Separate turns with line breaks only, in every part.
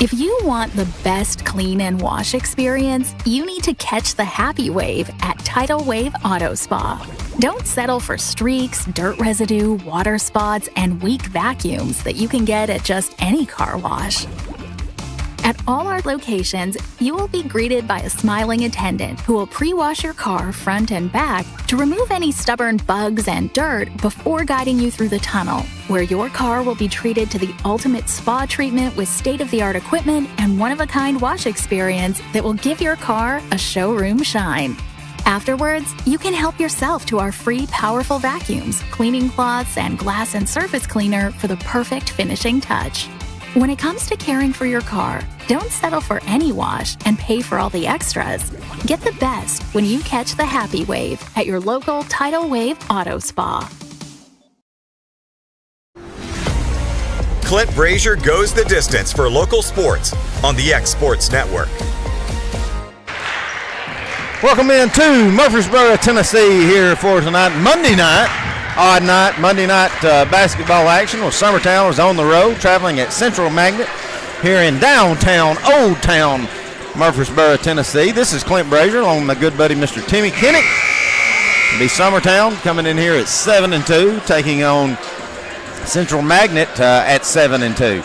If you want the best clean and wash experience, you need to catch the happy wave at Tidal Wave Auto Spa. Don't settle for streaks, dirt residue, water spots, and weak vacuums that you can get at just any car wash. At all our locations, you will be greeted by a smiling attendant who will pre-wash your car front and back to remove any stubborn bugs and dirt before guiding you through the tunnel, where your car will be treated to the ultimate spa treatment with state-of-the-art equipment and one-of-a-kind wash experience that will give your car a showroom shine. Afterwards, you can help yourself to our free powerful vacuums, cleaning cloths, and glass and surface cleaner for the perfect finishing touch. When it comes to caring for your car, don't settle for any wash and pay for all the extras. Get the best when you catch the happy wave at your local Tidal Wave Auto Spa.
Clint Brazier goes the distance for local sports on the X Sports Network.
Welcome into Murfreesboro, Tennessee here for tonight, Monday night. Odd night, Monday night basketball action. Well, Summertown was on the road, traveling at Central Magnet here in downtown, Old Town, Murfreesboro, Tennessee. This is Clint Brazier along with my good buddy, Mr. Timmy Kinnick. It'll be Summertown coming in here at 7-2, taking on Central Magnet at 7-2.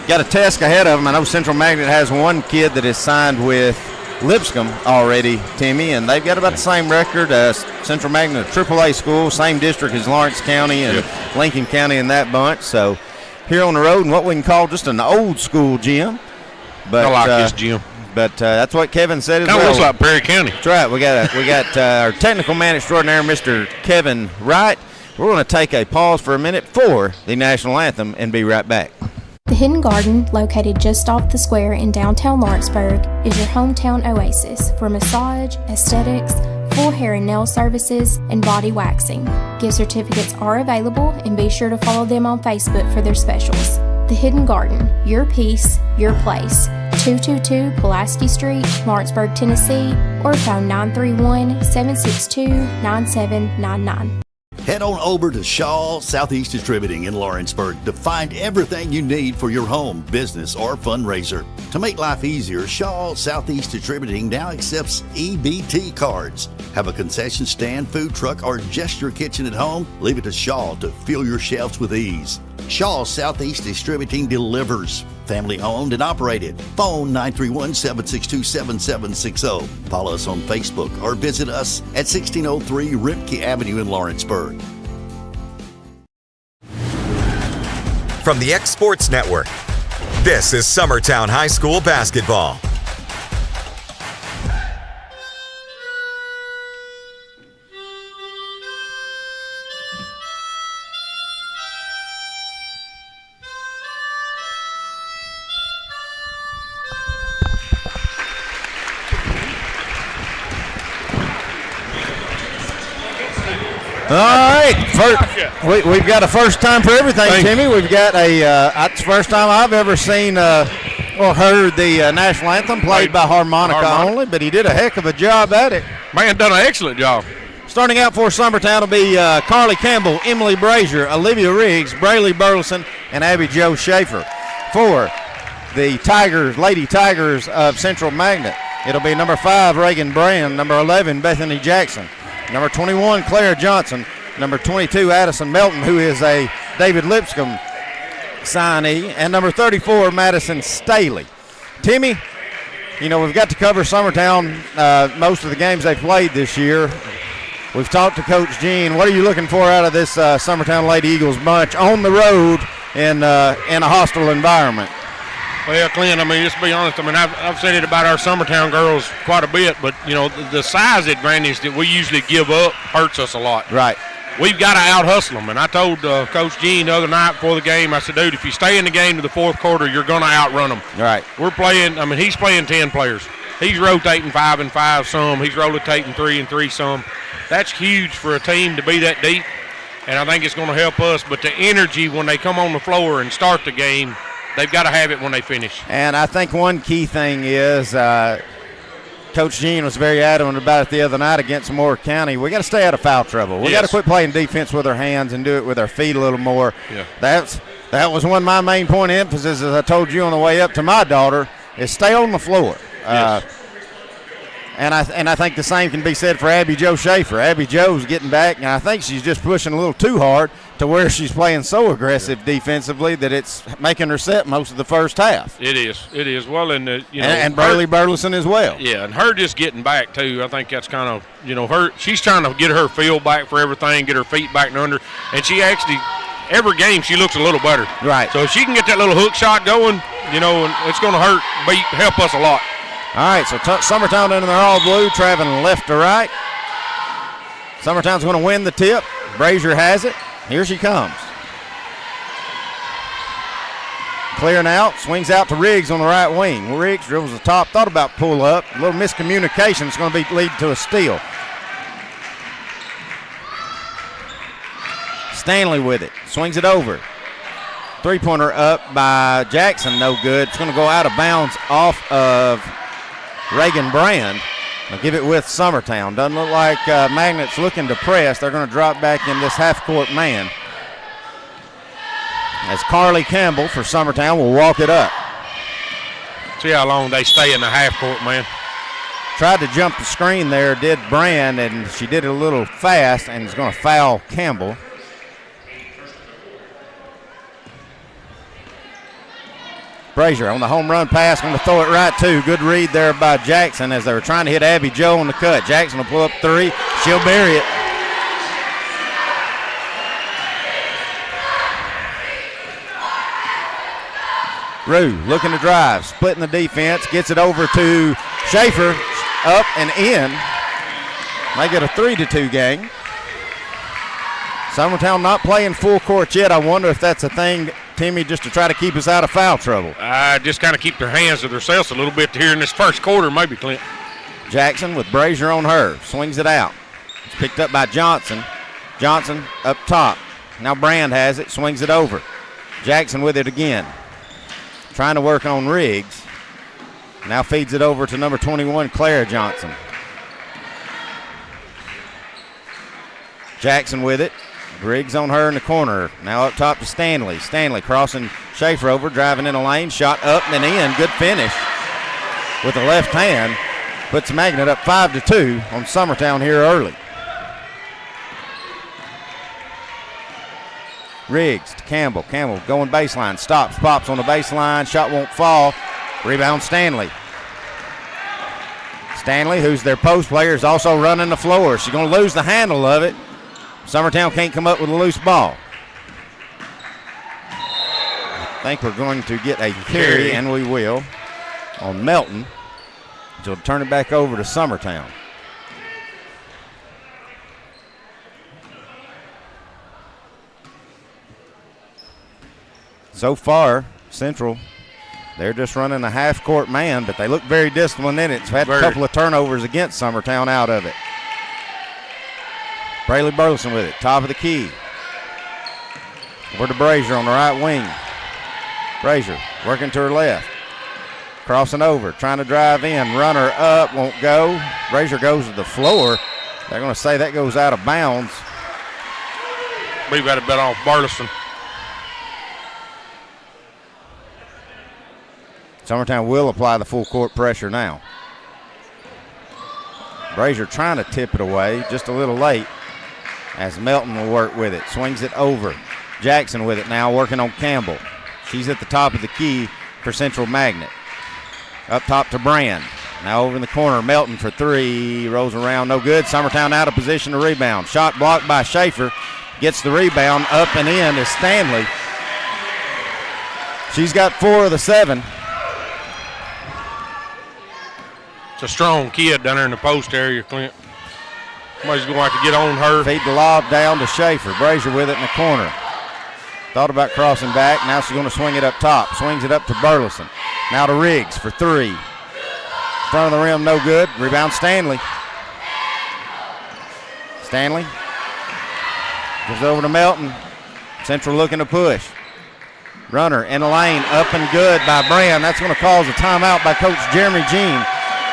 Got a task ahead of them. I know Central Magnet has one kid that is signed with Lipscomb already, Timmy, and they've got about the same record. Central Magnet, a AAA school, same district as Lawrence County and Lincoln County in that bunch. So here on the road in what we can call just an old school gym. But,
I like this gym.
But that's what Kevin said as well.
That looks like Perry County.
That's right. We got our technical man extraordinaire, Mr. Kevin Wright. We're going to take a pause for a minute for the national anthem and be right back.
The Hidden Garden, located just off the square in downtown Lawrenceburg, is your hometown oasis for massage, aesthetics, full hair and nail services, and body waxing. Gift certificates are available, and be sure to follow them on Facebook for their specials. The Hidden Garden, your peace, your place. 222 Pulaski Street, Lawrenceburg, Tennessee, or phone 931-762-9799.
Head on over to Shaw Southeast Distributing in Lawrenceburg to find everything you need for your home, business, or fundraiser. To make life easier, Shaw Southeast Distributing now accepts EBT cards. Have a concession stand, food truck, or just your kitchen at home? Leave it to Shaw to fill your shelves with ease. Shaw Southeast Distributing delivers. Family owned and operated. Phone 931-762-7760. Follow us on Facebook or visit us at 1603 Ripke Avenue in Lawrenceburg.
From the X Sports Network, this is Summertown High School basketball.
All right, we've got a first time for everything, Timmy. We've got it's the first time I've ever seen or heard the national anthem played by harmonica only, but he did a heck of a job at it.
Man, done an excellent job.
Starting out for Summertown will be Carly Campbell, Emily Brazier, Olivia Riggs, Brayley Burleson, and Abby Jo Schaefer. For the Lady Tigers of Central Magnet, it'll be number 5, Reagan Brand, number 11, Bethany Jackson, number 21, Claire Johnson, number 22, Addison Melton, who is a David Lipscomb signee, and number 34, Madison Staley. Timmy, you know, we've got to cover Summertown most of the games they've played this year. We've talked to Coach Gene. What are you looking for out of this Summertown Lady Eagles bunch on the road in a hostile environment?
Well, Clint, I mean, just to be honest, I mean, I've said it about our Summertown girls quite a bit, but, you know, the size advantage that we usually give up hurts us a lot.
Right.
We've got to out-hustle them, and I told Coach Gene the other night before the game, I said, dude, if you stay in the game to the fourth quarter, you're going to outrun them.
Right.
We're playing, I mean, he's playing 10 players. He's rotating 5 and 5 some. He's rotating 3 and 3 some. That's huge for a team to be that deep, and I think it's going to help us. But the energy when they come on the floor and start the game, they've got to have it when they finish.
And I think one key thing is Coach Gene was very adamant about it the other night against Moore County. We got to stay out of foul trouble. We got to quit playing defense with our hands and do it with our feet a little more.
Yeah.
That's That was one of my main point of emphasis, as I told you on the way up to my daughter, is stay on the floor.
Yes.
And I think the same can be said for Abby Jo Schaefer. Abby Jo's getting back, and I think she's just pushing a little too hard to where she's playing so aggressive defensively that it's making her set most of the first half.
It is. Well, and
and Braylee Burleson as well.
Yeah, and her just getting back too. I think that's kind of her. She's trying to get her feel back for everything, get her feet back under, and she actually every game she looks a little better.
Right.
So if she can get that little hook shot going, it's going to help us a lot.
All right, so Summertown in their all blue, traveling left to right. Summertown's going to win the tip. Brazier has it. Here she comes. Clearing out, swings out to Riggs on the right wing. Riggs dribbles the top, thought about pull up. A little miscommunication. It's going to lead to a steal. Stanley with it, swings it over. Three-pointer up by Jackson, no good. It's going to go out of bounds off of Reagan Brand. They'll give it with Summertown. Doesn't look like Magnet's looking to press. They're going to drop back in this half-court man. As Carly Campbell for Summertown will walk it up.
See how long they stay in the half-court, man.
Tried to jump the screen there, did Brand, and she did it a little fast, and is going to foul Campbell. Brazier on the home run pass, going to throw it right to. Good read there by Jackson as they were trying to hit Abby Jo on the cut. Jackson will pull up three. She'll bury it. Rue looking to drive, splitting the defense, gets it over to Schaefer, up and in. They get a 3-2 game. Summertown not playing full court yet. I wonder if that's a thing, Timmy, just to try to keep us out of foul trouble.
Just kind of keep their hands to themselves a little bit here in this first quarter, maybe, Clint.
Jackson with Brazier on her, swings it out. It's picked up by Johnson. Johnson up top. Now Brand has it, swings it over. Jackson with it again. Trying to work on Riggs. Now feeds it over to number 21, Clara Johnson. Jackson with it. Riggs on her in the corner. Now up top to Stanley. Stanley crossing Schaefer over, driving in a lane. Shot up and in. Good finish with the left hand. Puts Magnet up 5-2 on Summertown here early. Riggs to Campbell. Campbell going baseline. Stops, pops on the baseline. Shot won't fall. Rebound Stanley. Stanley, who's their post player, is also running the floor. She's going to lose the handle of it. Summertown can't come up with a loose ball. I think we're going to get a carry, and we will, on Melton. So we'll turn it back over to Summertown. So far, Central, they're just running a half-court man, but they look very disciplined in it. It's had a couple of turnovers against Summertown out of it. Braylee Burleson with it, top of the key. Over to Brazier on the right wing. Brazier working to her left. Crossing over, trying to drive in. Runner up, won't go. Brazier goes to the floor. They're going to say that goes out of bounds.
We've got a bet off Burleson.
Summertown will apply the full court pressure now. Brazier trying to tip it away, just a little late. As Melton will work with it, swings it over. Jackson with it now, working on Campbell. She's at the top of the key for Central Magnet. Up top to Brand. Now over in the corner, Melton for three, rolls around, no good. Summertown out of position to rebound. Shot blocked by Schaefer, gets the rebound, up and in is Stanley. She's got 4 of the 7.
It's a strong kid down there in the post area, Clint. Somebody's going to have to get on her.
Feed the lob down to Schaefer. Brazier with it in the corner. Thought about crossing back. Now she's going to swing it up top. Swings it up to Burleson. Now to Riggs for three. Front of the rim, no good. Rebound Stanley. Stanley gives over to Melton. Central looking to push. Runner in the lane, up and good by Brand. That's going to cause a timeout by Coach Jeremy Jean.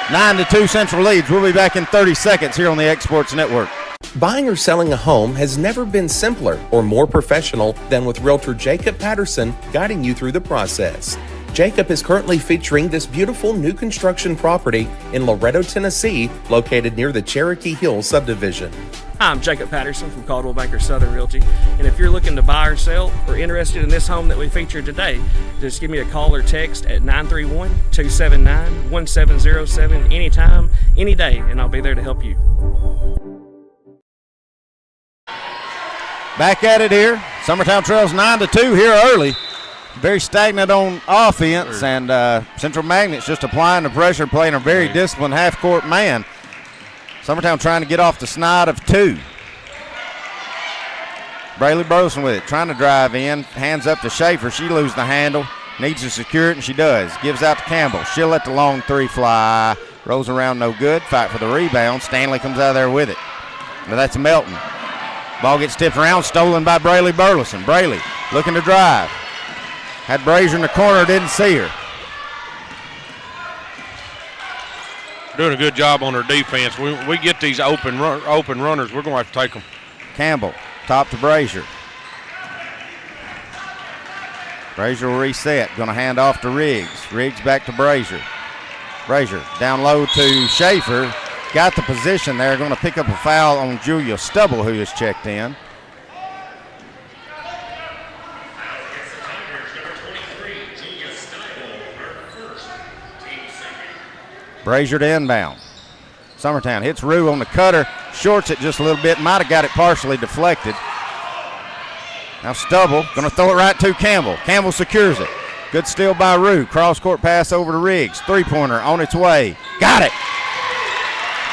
9-2 Central leads. We'll be back in 30 seconds here on the Exports Network.
Buying or selling a home has never been simpler or more professional than with Realtor Jacob Patterson guiding you through the process. Jacob is currently featuring this beautiful new construction property in Loretto, Tennessee, located near the Cherokee Hill subdivision.
Hi, I'm Jacob Patterson from Caldwell Banker Southern Realty, and if you're looking to buy or sell or interested in this home that we featured today, just give me a call or text at 931-279-1707 anytime, any day, and I'll be there to help you.
Back at it here. Summertown trails 9-2 here early. Very stagnant on offense, and Central Magnet's just applying the pressure, playing a very disciplined half-court man. Summertown trying to get off the snide of 2. Brayley Burleson with it, trying to drive in. Hands up to Schaefer. She loses the handle. Needs to secure it, and she does. Gives out to Campbell. She'll let the long 3 fly. Rolls around, no good. Fight for the rebound. Stanley comes out of there with it. But that's Melton. Ball gets tipped around, stolen by Brayley Burleson. Brayley looking to drive. Had Brazier in the corner, didn't see her.
Doing a good job on their defense. We get these open runners, we're going to have to take them.
Campbell, top to Brazier. Brazier will reset. Going to hand off to Riggs. Riggs back to Brazier. Brazier down low to Schaefer. Got the position there. Going to pick up a foul on Julia Stubble, who is checked in. Brazier to inbound. Summertown hits Rue on the cutter, shorts it just a little bit, might have got it partially deflected. Now Stubble going to throw it right to Campbell. Campbell secures it. Good steal by Rue. Cross-court pass over to Riggs. Three-pointer on its way. Got it.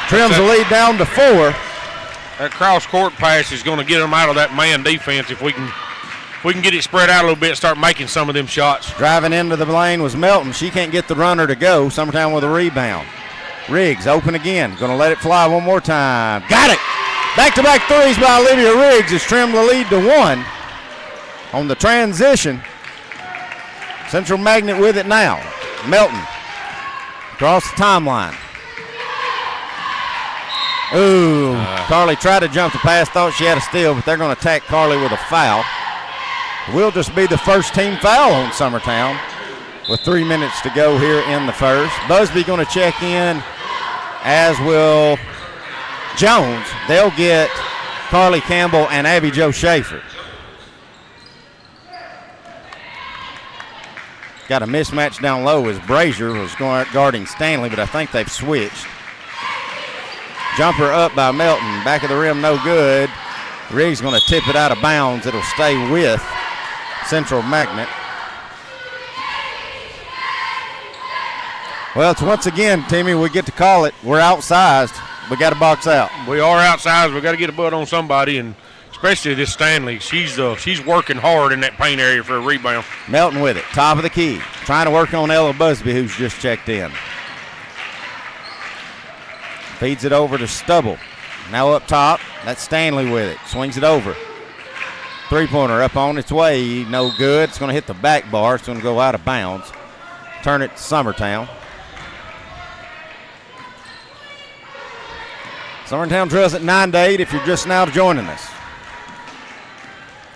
Trims the lead down to 4.
That cross-court pass is going to get them out of that man defense if we can get it spread out a little bit and start making some of them shots.
Driving into the lane was Melton. She can't get the runner to go. Summertown with a rebound. Riggs open again. Going to let it fly one more time. Got it. Back-to-back threes by Olivia Riggs has trimmed the lead to 1. On the transition, Central Magnet with it now. Melton across the timeline. Ooh, Carly tried to jump the pass, thought she had a steal, but they're going to attack Carly with a foul. Will just be the first team foul on Summertown with 3 minutes to go here in the first. Busby going to check in, as will Jones. They'll get Carly Campbell and Abby Jo Schaefer. Got a mismatch down low as Brazier was guarding Stanley, but I think they've switched. Jumper up by Melton. Back of the rim, no good. Riggs going to tip it out of bounds. It'll stay with Central Magnet. Well, it's once again, Timmy, we get to call it. We're outsized. We got to box out.
We are outsized. We got to get a butt on somebody, and especially this Stanley. She's working hard in that paint area for a rebound.
Melton with it, top of the key. Trying to work on Ella Busby, who's just checked in. Feeds it over to Stubble. Now up top, that's Stanley with it. Swings it over. Three-pointer up on its way, no good. It's going to hit the back bar. It's going to go out of bounds. Turn it to Summertown. Summertown trails at 9-8 if you're just now joining us.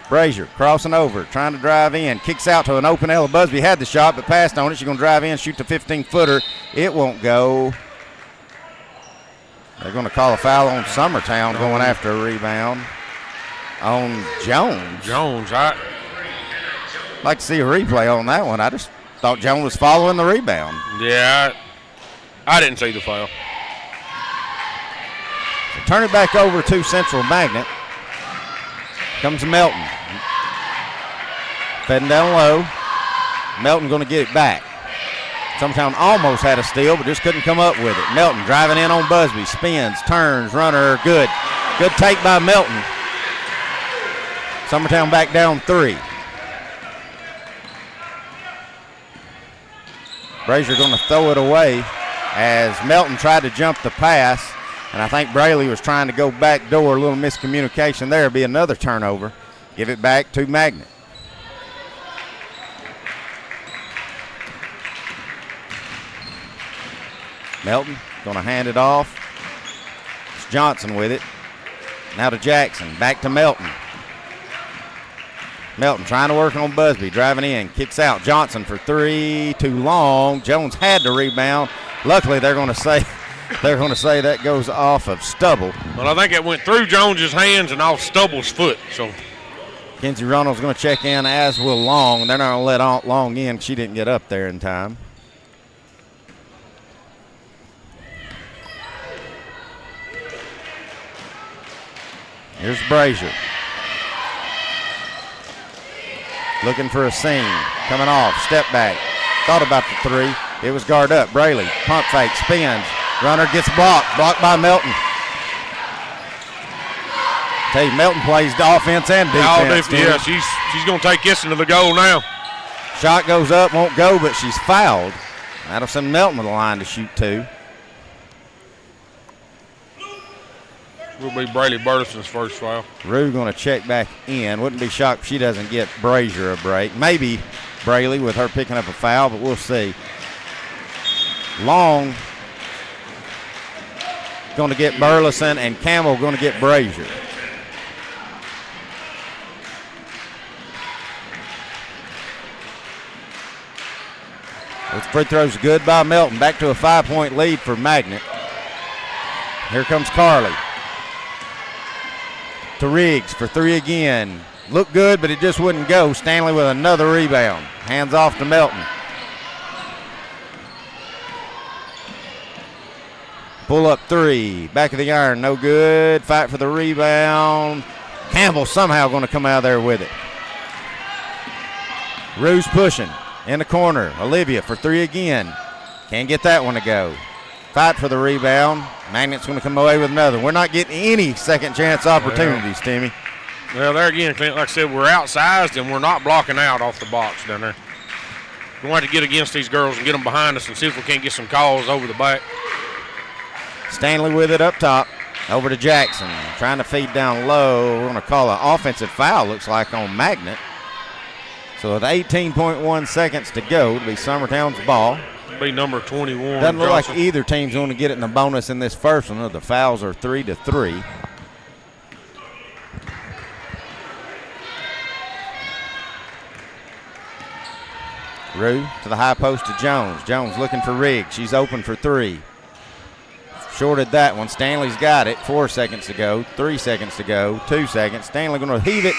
Brazier crossing over, trying to drive in. Kicks out to an open Ella Busby. Had the shot, but passed on it. She's going to drive in, shoot the 15-footer. It won't go. They're going to call a foul on Summertown going after a rebound on Jones.
I'd
like to see a replay on that one. I just thought Jones was following the rebound.
Yeah, I didn't see the foul.
So turn it back over to Central Magnet. Comes Melton. Feding down low. Melton going to get it back. Summertown almost had a steal, but just couldn't come up with it. Melton driving in on Busby. Spins, turns, runner, good. Good take by Melton. Summertown back down 3. Brazier going to throw it away as Melton tried to jump the pass, and I think Braley was trying to go back door. A little miscommunication there. Be another turnover. Give it back to Magnet. Melton going to hand it off. It's Johnson with it. Now to Jackson, back to Melton. Melton trying to work on Busby, driving in, kicks out. Johnson for three, too long. Jones had to rebound. Luckily, they're going to say that goes off of Stubble.
Well, I think it went through Jones's hands and off Stubble's foot. So
Kenzie Ronald's going to check in, as will Long. They're not going to let Long in. She didn't get up there in time. Here's Brazier. Looking for a seam. Coming off. Step back. Thought about the three. It was guard up. Braley. Pump fake. Spins. Runner gets blocked. Blocked by Melton. Tell you, Melton plays the offense and defense.
Yeah, she's going to take this into the goal now.
Shot goes up. Won't go, but she's fouled. That'll send Melton to the line to shoot two.
Will be Braley Burleson's first foul.
Rue going to check back in. Wouldn't be shocked if she doesn't get Brazier a break. Maybe Braley with her picking up a foul, but we'll see. Long going to get Burleson, and Campbell going to get Brazier. Those free throws good by Melton. Back to a 5-point lead for Magnet. Here comes Carly. To Riggs for three again. Looked good, but it just wouldn't go. Stanley with another rebound. Hands off to Melton. Pull up three. Back of the iron. No good. Fight for the rebound. Campbell somehow going to come out of there with it. Rue's pushing. In the corner. Olivia for three again. Can't get that one to go. Fight for the rebound. Magnet's going to come away with another. We're not getting any second chance opportunities, Timmy.
Well, there again, like I said, we're outsized and we're not blocking out off the box down there. We want to get against these girls and get them behind us and see if we can't get some calls over the back.
Stanley with it up top. Over to Jackson. Trying to feed down low. We're going to call an offensive foul, looks like, on Magnet. So with 18.1 seconds to go, it'll be Summertown's ball.
Be number 21.
Doesn't look like either team's going to get it in the bonus in this first one. The fouls are 3-3. Rue to the high post to Jones. Jones looking for Riggs. She's open for three. Shorted that one. Stanley's got it. 4 seconds to go. 3 seconds to go. 2 seconds. Stanley going to heave it.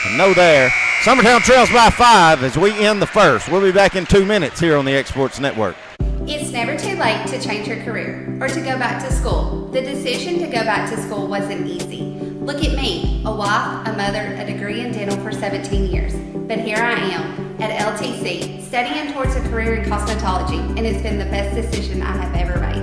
And no there. Summertown trails by 5 as we end the first. We'll be back in 2 minutes here on the X Sports Network.
It's never too late to change your career or to go back to school. The decision to go back to school wasn't easy. Look at me, a wife, a mother, a degree in dental for 17 years. But here I am at LTC studying towards a career in cosmetology, and it's been the best decision I have ever made.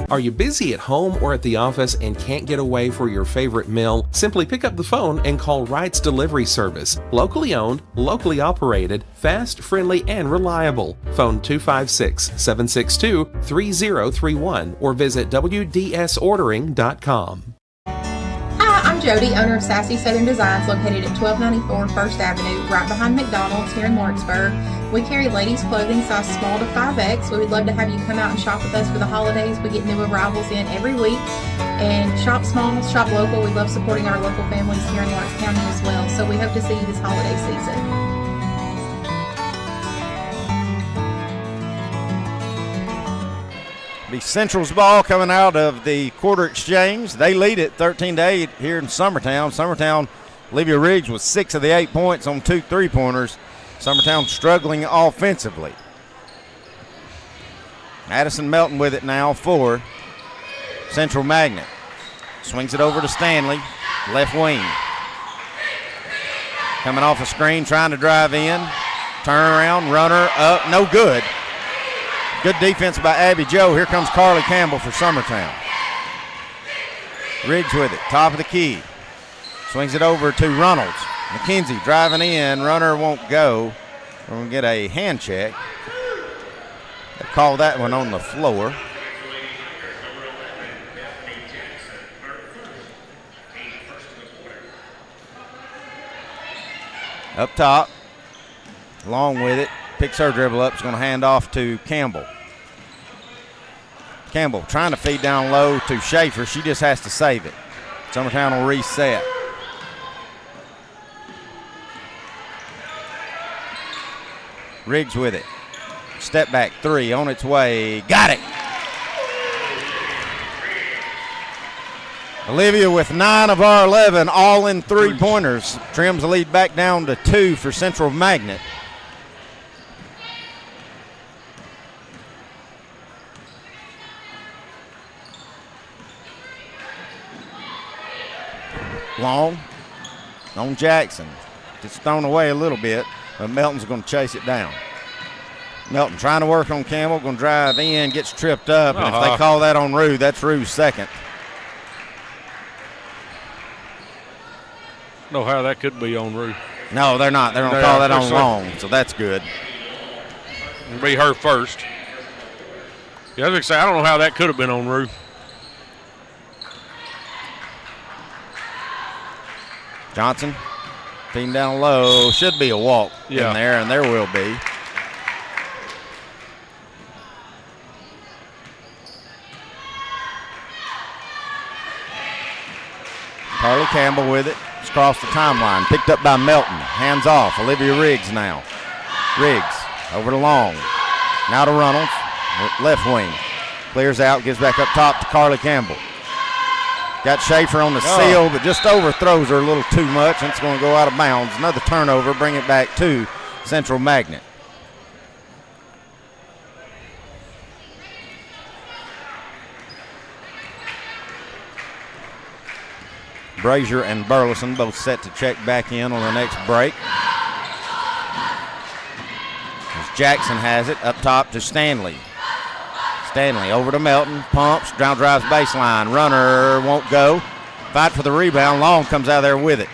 Are you busy at home or at the office and can't get away for your favorite meal? Simply pick up the phone and call Wright's Delivery Service. Locally owned, locally operated, fast, friendly, and reliable. Phone 256-762-3031 or visit WDSordering.com.
Hi, I'm Jody, owner of Sassy Southern Designs, located at 1294 First Avenue, right behind McDonald's here in Lawrenceburg. We carry ladies' clothing size small to 5X. We would love to have you come out and shop with us for the holidays. We get new arrivals in every week. And shop small, shop local. We love supporting our local families here in Lawrence County as well. So we hope to see you this holiday season.
Be Central's ball coming out of the quarter exchange. They lead it 13-8 here in Summertown. Summertown, Olivia Riggs with 6 of the 8 points on 2 3-pointers. Summertown struggling offensively. Madison Melton with it now for Central Magnet. Swings it over to Stanley, left wing. Coming off a screen, trying to drive in. Turnaround, runner up, no good. Good defense by Abby Joe. Here comes Carly Campbell for Summertown. Riggs with it, top of the key. Swings it over to Reynolds. McKenzie driving in. Runner won't go. We're going to get a hand check. They call that one on the floor. Up top. Long with it. Picks her dribble up. Is going to hand off to Campbell. Campbell trying to feed down low to Schaefer. She just has to save it. Summertown will reset. Riggs with it. Step back three on its way. Got it. Olivia with 9 of our 11, all in three-pointers. Trims the lead back down to 2 for Central Magnet. Long on Jackson. It's thrown away a little bit, but Melton's going to chase it down. Melton trying to work on Campbell, going to drive in, gets tripped up, and if they call that on Rue, that's Rue's second.
Know how that could be on Rue.
No, they're not. They're going to call that on Long, so that's good.
It'll be her first. Yeah, I was going to say, I don't know how that could have been on Rue.
Johnson, feeding down low. Should be a walk in there, and there will be. Carly Campbell with it. It's across the timeline. Picked up by Melton. Hands off. Olivia Riggs now. Riggs over to Long. Now to Reynolds. Left wing. Clears out. Gives back up top to Carly Campbell. Got Schaefer on the seal, but just overthrows her a little too much, and it's going to go out of bounds. Another turnover. Bring it back to Central Magnet. Brazier and Burleson both set to check back in on the next break. As Jackson has it up top to Stanley. Stanley over to Melton, pumps, down drives baseline. Runner won't go. Fight for the rebound. Long comes out there with it.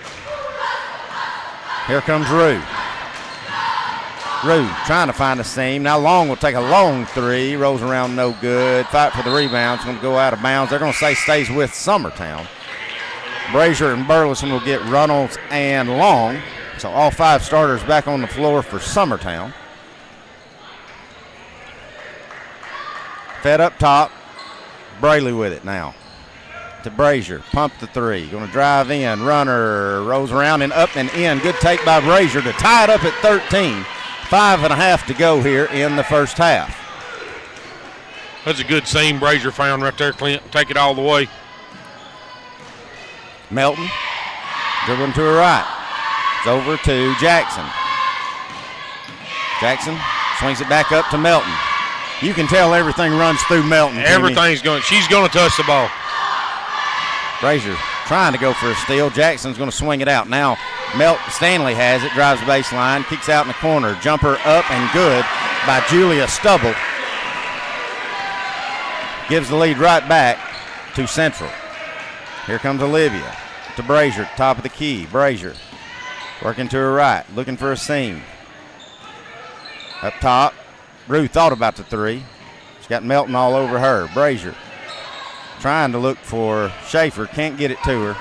Here comes Rue. Rue trying to find a seam. Now Long will take a long three. Rolls around no good. Fight for the rebound. It's going to go out of bounds. They're going to say stays with Summertown. Brazier and Burleson will get Reynolds and Long. So all 5 starters back on the floor for Summertown. Fed up top. Braley with it now. To Brazier. Pump the three. Going to drive in. Runner rolls around and up and in. Good take by Brazier to tie it up at 13. 5.5 to go here in the first half.
That's a good seam Brazier found right there, Clint. Take it all the way.
Melton dribbling to her right. It's over to Jackson. Jackson swings it back up to Melton. You can tell everything runs through Melton.
Everything's going. She's going to touch the ball.
Brazier trying to go for a steal. Jackson's going to swing it out. Now Stanley has it, drives the baseline, kicks out in the corner. Jumper up and good by Julia Stubble. Gives the lead right back to Central. Here comes Olivia to Brazier, top of the key. Brazier working to her right, looking for a seam. Up top, Rue thought about the three. She's got Melton all over her. Brazier trying to look for Schaefer, can't get it to her.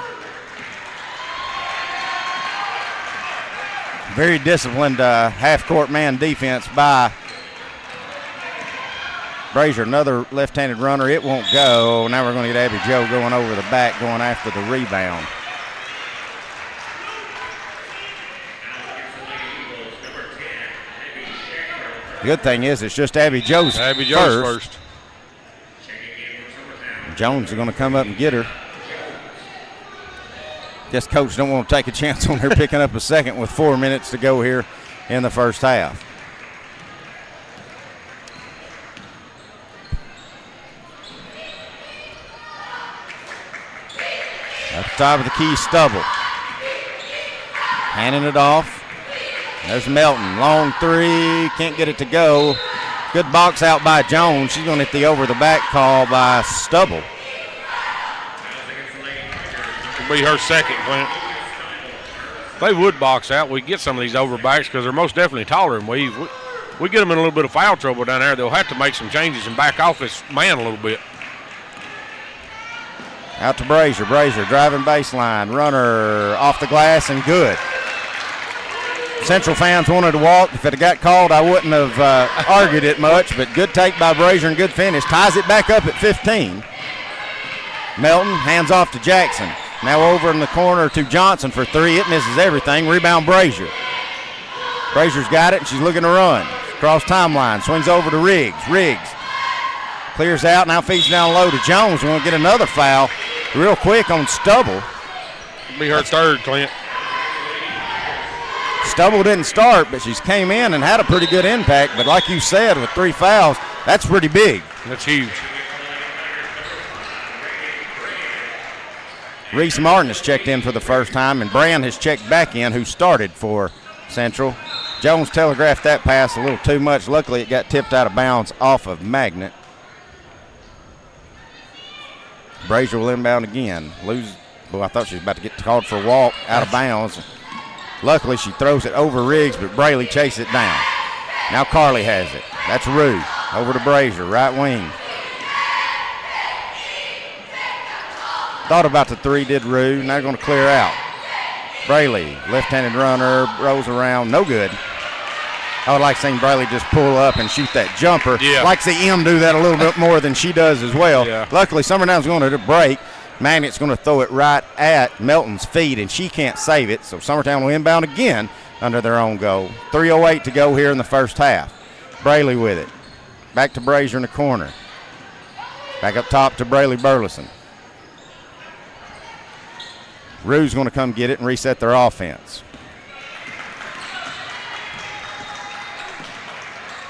Very disciplined half-court man defense by Brazier. Another left-handed runner. It won't go. Now we're going to get Abby Joe going over the back, going after the rebound. The good thing is it's just Abby Joe's first. Jones is going to come up and get her. Guess coach don't want to take a chance on her picking up a second with 4 minutes to go here in the first half. At the top of the key, Stubble. Handing it off. There's Melton. Long three. Can't get it to go. Good box out by Jones. She's going to hit the over-the-back call by Stubble.
It'll be her second, Clint. If they would box out, we'd get some of these overbacks because they're most definitely taller than we get them in a little bit of foul trouble down there. They'll have to make some changes and back off this man a little bit.
Out to Brazier. Brazier driving baseline. Runner off the glass and good. Central fans wanted to walk. If it had got called, I wouldn't have argued it much, but good take by Brazier and good finish. Ties it back up at 15. Melton hands off to Jackson. Now over in the corner to Johnson for three. It misses everything. Rebound Brazier. Brazier's got it, and she's looking to run. Cross timeline, swings over to Riggs. Riggs clears out, now feeds down low to Jones. We're going to get another foul real quick on Stubble.
Be her third, Clint.
Stubble didn't start, but she's came in and had a pretty good impact. But like you said, with 3 fouls, that's pretty big.
That's huge.
Reese Martin has checked in for the first time, and Brand has checked back in, who started for Central. Jones telegraphed that pass a little too much. Luckily, it got tipped out of bounds off of Magnet. Brazier will inbound again. I thought she was about to get called for a walk out of bounds. Luckily, she throws it over Riggs, but Braley chases it down. Now Carly has it. That's Rue. Over to Brazier, right wing. Thought about the three, did Rue. Now going to clear out. Braley, left-handed runner, rolls around, no good. I would like seeing Braley just pull up and shoot that jumper.
Yeah.
Like to see M do that a little bit more than she does as well.
Yeah.
Luckily, Summertown's going to break. Magnet's going to throw it right at Melton's feet, and she can't save it. So Summertown will inbound again under their own goal. 3:08 to go here in the first half. Braley with it. Back to Brazier in the corner. Back up top to Braley Burleson. Rue's going to come get it and reset their offense.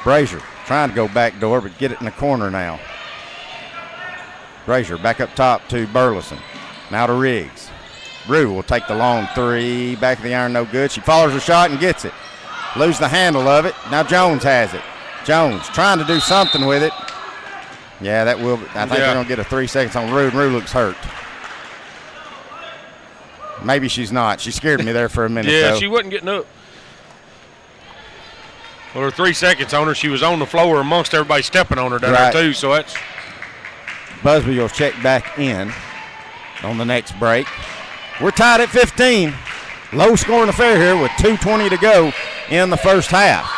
Brazier trying to go back door, but get it in the corner now. Brazier back up top to Burleson. Now to Riggs. Rue will take the long three. Back of the iron, no good. She follows her shot and gets it. Lose the handle of it. Now Jones has it. Jones trying to do something with it. Yeah, that will. I think they're going to get a 3 seconds on Rue, and Rue looks hurt. Maybe she's not. She scared me there for a minute,
Yeah,
though.
she wasn't getting up. Well, her 3 seconds on her, she was on the floor amongst everybody stepping on her down there, too, so that's.
Busby will check back in on the next break. We're tied at 15. Low scoring affair here with 2:20 to go in the first half.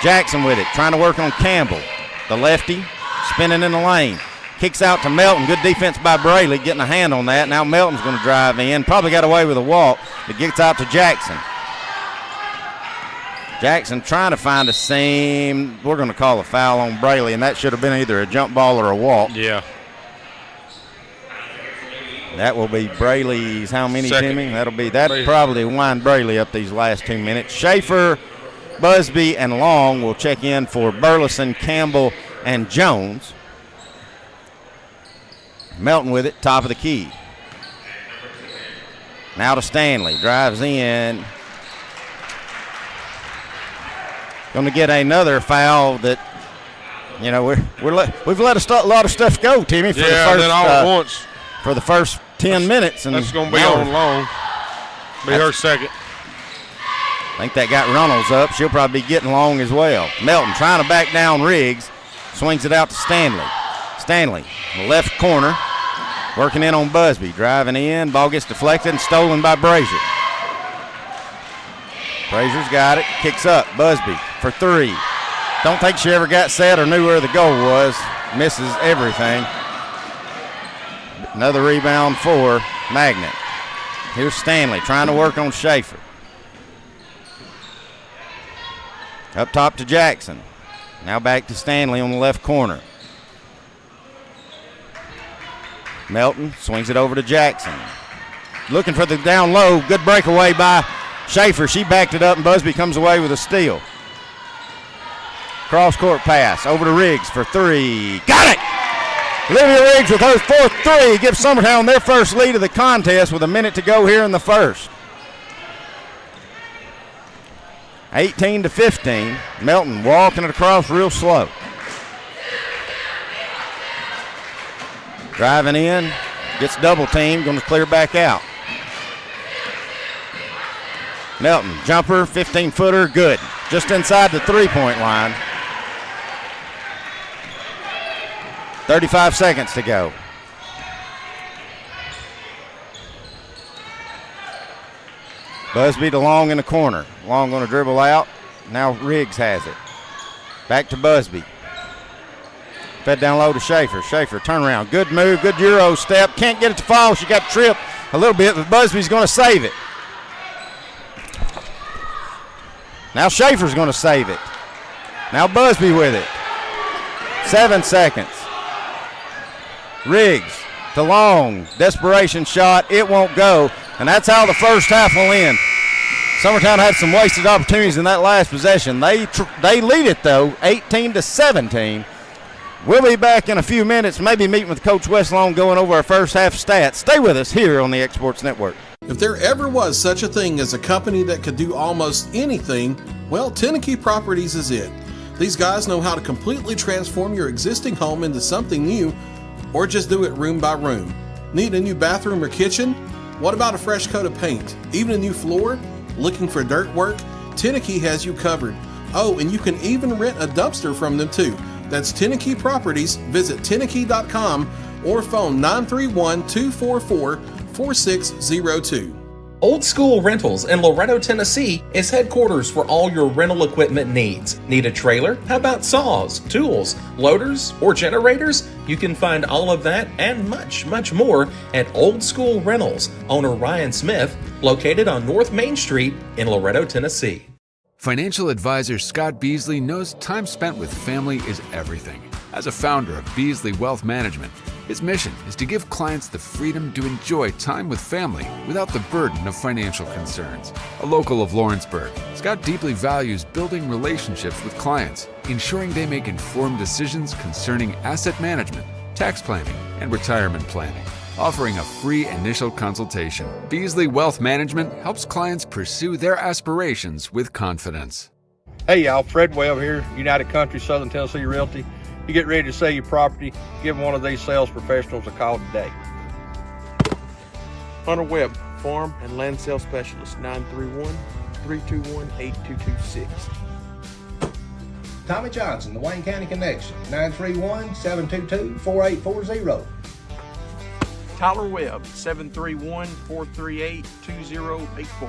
Jackson with it, trying to work on Campbell. The lefty spinning in the lane. Kicks out to Melton. Good defense by Braley, getting a hand on that. Now Melton's going to drive in. Probably got away with a walk, but gets out to Jackson. Jackson trying to find a seam. We're going to call a foul on Braley, and that should have been either a jump ball or a walk.
Yeah.
That will be Braley's how many,
Second.
Timmy? That'll probably wind Braley up these last 2 minutes. Schaefer, Busby, and Long will check in for Burleson, Campbell, and Jones. Melton with it, top of the key. Now to Stanley, drives in. Going to get another foul that, you know, we've let a lot of stuff go, Timmy, for the first
then all at once.
For the first 10 minutes. And
that's going to be on Long. Be her second.
I think that got Runnels up. She'll probably be getting Long as well. Melton trying to back down Riggs. Swings it out to Stanley. Stanley, left corner. Working in on Busby. Driving in. Ball gets deflected and stolen by Brazier. Brazier's got it. Kicks up. Busby for three. Don't think she ever got set or knew where the goal was. Misses everything. Another rebound for Magnet. Here's Stanley trying to work on Schaefer. Up top to Jackson. Now back to Stanley on the left corner. Melton swings it over to Jackson. Looking for the down low. Good breakaway by Schaefer. She backed it up, and Busby comes away with a steal. Cross-court pass over to Riggs for three. Got it! Olivia Riggs with her fourth three gives Summertown their first lead of the contest with a minute to go here in the first. 18-15. Melton walking it across real slow. Driving in, gets double teamed, going to clear back out. Melton, jumper, 15-footer, good. Just inside the three-point line. 35 seconds to go. Busby to Long in the corner. Long going to dribble out. Now Riggs has it. Back to Busby. Fed down low to Schaefer. Schaefer, turnaround. Good move, good Euro step. Can't get it to fall. She got tripped a little bit, but Busby's going to save it. Now Schaefer's going to save it. Now Busby with it. 7 seconds. Riggs to Long. Desperation shot. It won't go. And that's how the first half will end. Summertown had some wasted opportunities in that last possession. They lead it, though, 18-17. We'll be back in a few minutes, maybe meeting with Coach Westlong going over our first half stats. Stay with us here on the Exports Network.
If there ever was such a thing as a company that could do almost anything, well, Tenneke Properties is it. These guys know how to completely transform your existing home into something new, or just do it room by room. Need a new bathroom or kitchen? What about a fresh coat of paint? Even a new floor? Looking for dirt work? Tenneke has you covered. Oh, and you can even rent a dumpster from them too. That's Tenneke Properties. Visit Tenneke.com or phone 931-244-4602.
Old School Rentals in Loretto, Tennessee is headquarters for all your rental equipment needs. Need a trailer? How about saws, tools, loaders, or generators? You can find all of that and much, much more at Old School Rentals. Owner Ryan Smith, located on North Main Street in Loretto, Tennessee.
Financial advisor Scott Beasley knows time spent with family is everything. As a founder of Beasley Wealth Management, his mission is to give clients the freedom to enjoy time with family without the burden of financial concerns. A local of Lawrenceburg, Scott deeply values building relationships with clients, ensuring they make informed decisions concerning asset management, tax planning, and retirement planning. Offering a free initial consultation, Beasley Wealth Management helps clients pursue their aspirations with confidence.
Hey y'all, Fred Webb here, United Country Southern Tennessee Realty. You get ready to sell your property, give one of these sales professionals a call today.
Hunter Webb, Farm and Land Sales Specialist, 931-321-8226.
Tommy Johnson, the Wayne County Connection, 931-722-4840.
Tyler Webb, 731-438-2084.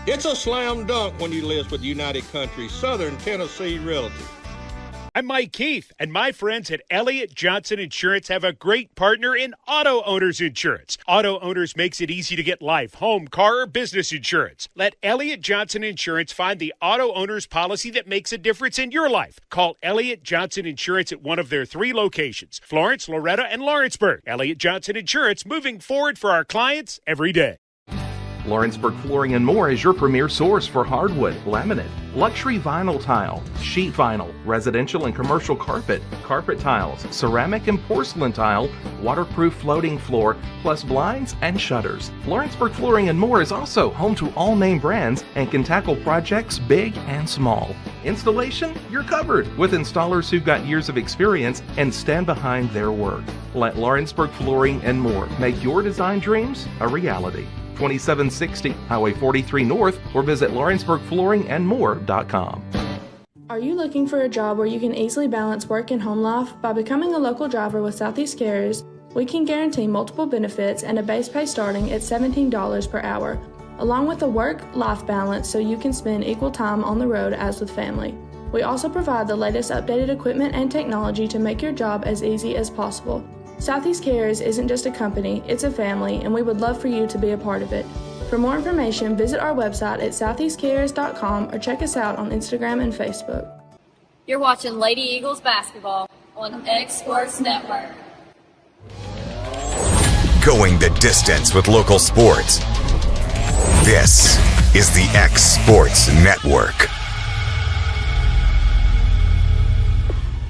It's a slam dunk when you list with United Country Southern Tennessee Realty.
I'm Mike Keith, and my friends at Elliott Johnson Insurance have a great partner in Auto Owners Insurance. Auto Owners makes it easy to get life, home, car, or business insurance. Let Elliott Johnson Insurance find the Auto Owners policy that makes a difference in your life. Call Elliott Johnson Insurance at one of their 3 locations, Florence, Loretto, and Lawrenceburg. Elliott Johnson Insurance, moving forward for our clients every day.
Lawrenceburg Flooring and More is your premier source for hardwood, laminate, luxury vinyl tile, sheet vinyl, residential and commercial carpet, carpet tiles, ceramic and porcelain tile, waterproof floating floor, plus blinds and shutters. Lawrenceburg Flooring and More is also home to all name brands and can tackle projects big and small. Installation? You're covered with installers who've got years of experience and stand behind their work. Let Lawrenceburg Flooring and More make your design dreams a reality. 2760 Highway 43 North, or visit LawrenceburgFlooringandMore.com.
Are you looking for a job where you can easily balance work and home life? By becoming a local driver with Southeast Carriers, we can guarantee multiple benefits and a base pay starting at $17 per hour, along with a work-life balance so you can spend equal time on the road as with family. We also provide the latest updated equipment and technology to make your job as easy as possible. Southeast Carriers isn't just a company, it's a family, and we would love for you to be a part of it. For more information, visit our website at southeastcarriers.com or check us out on Instagram and Facebook.
You're watching Lady Eagles basketball on X Sports Network.
Going the distance with local sports. This is the X Sports Network.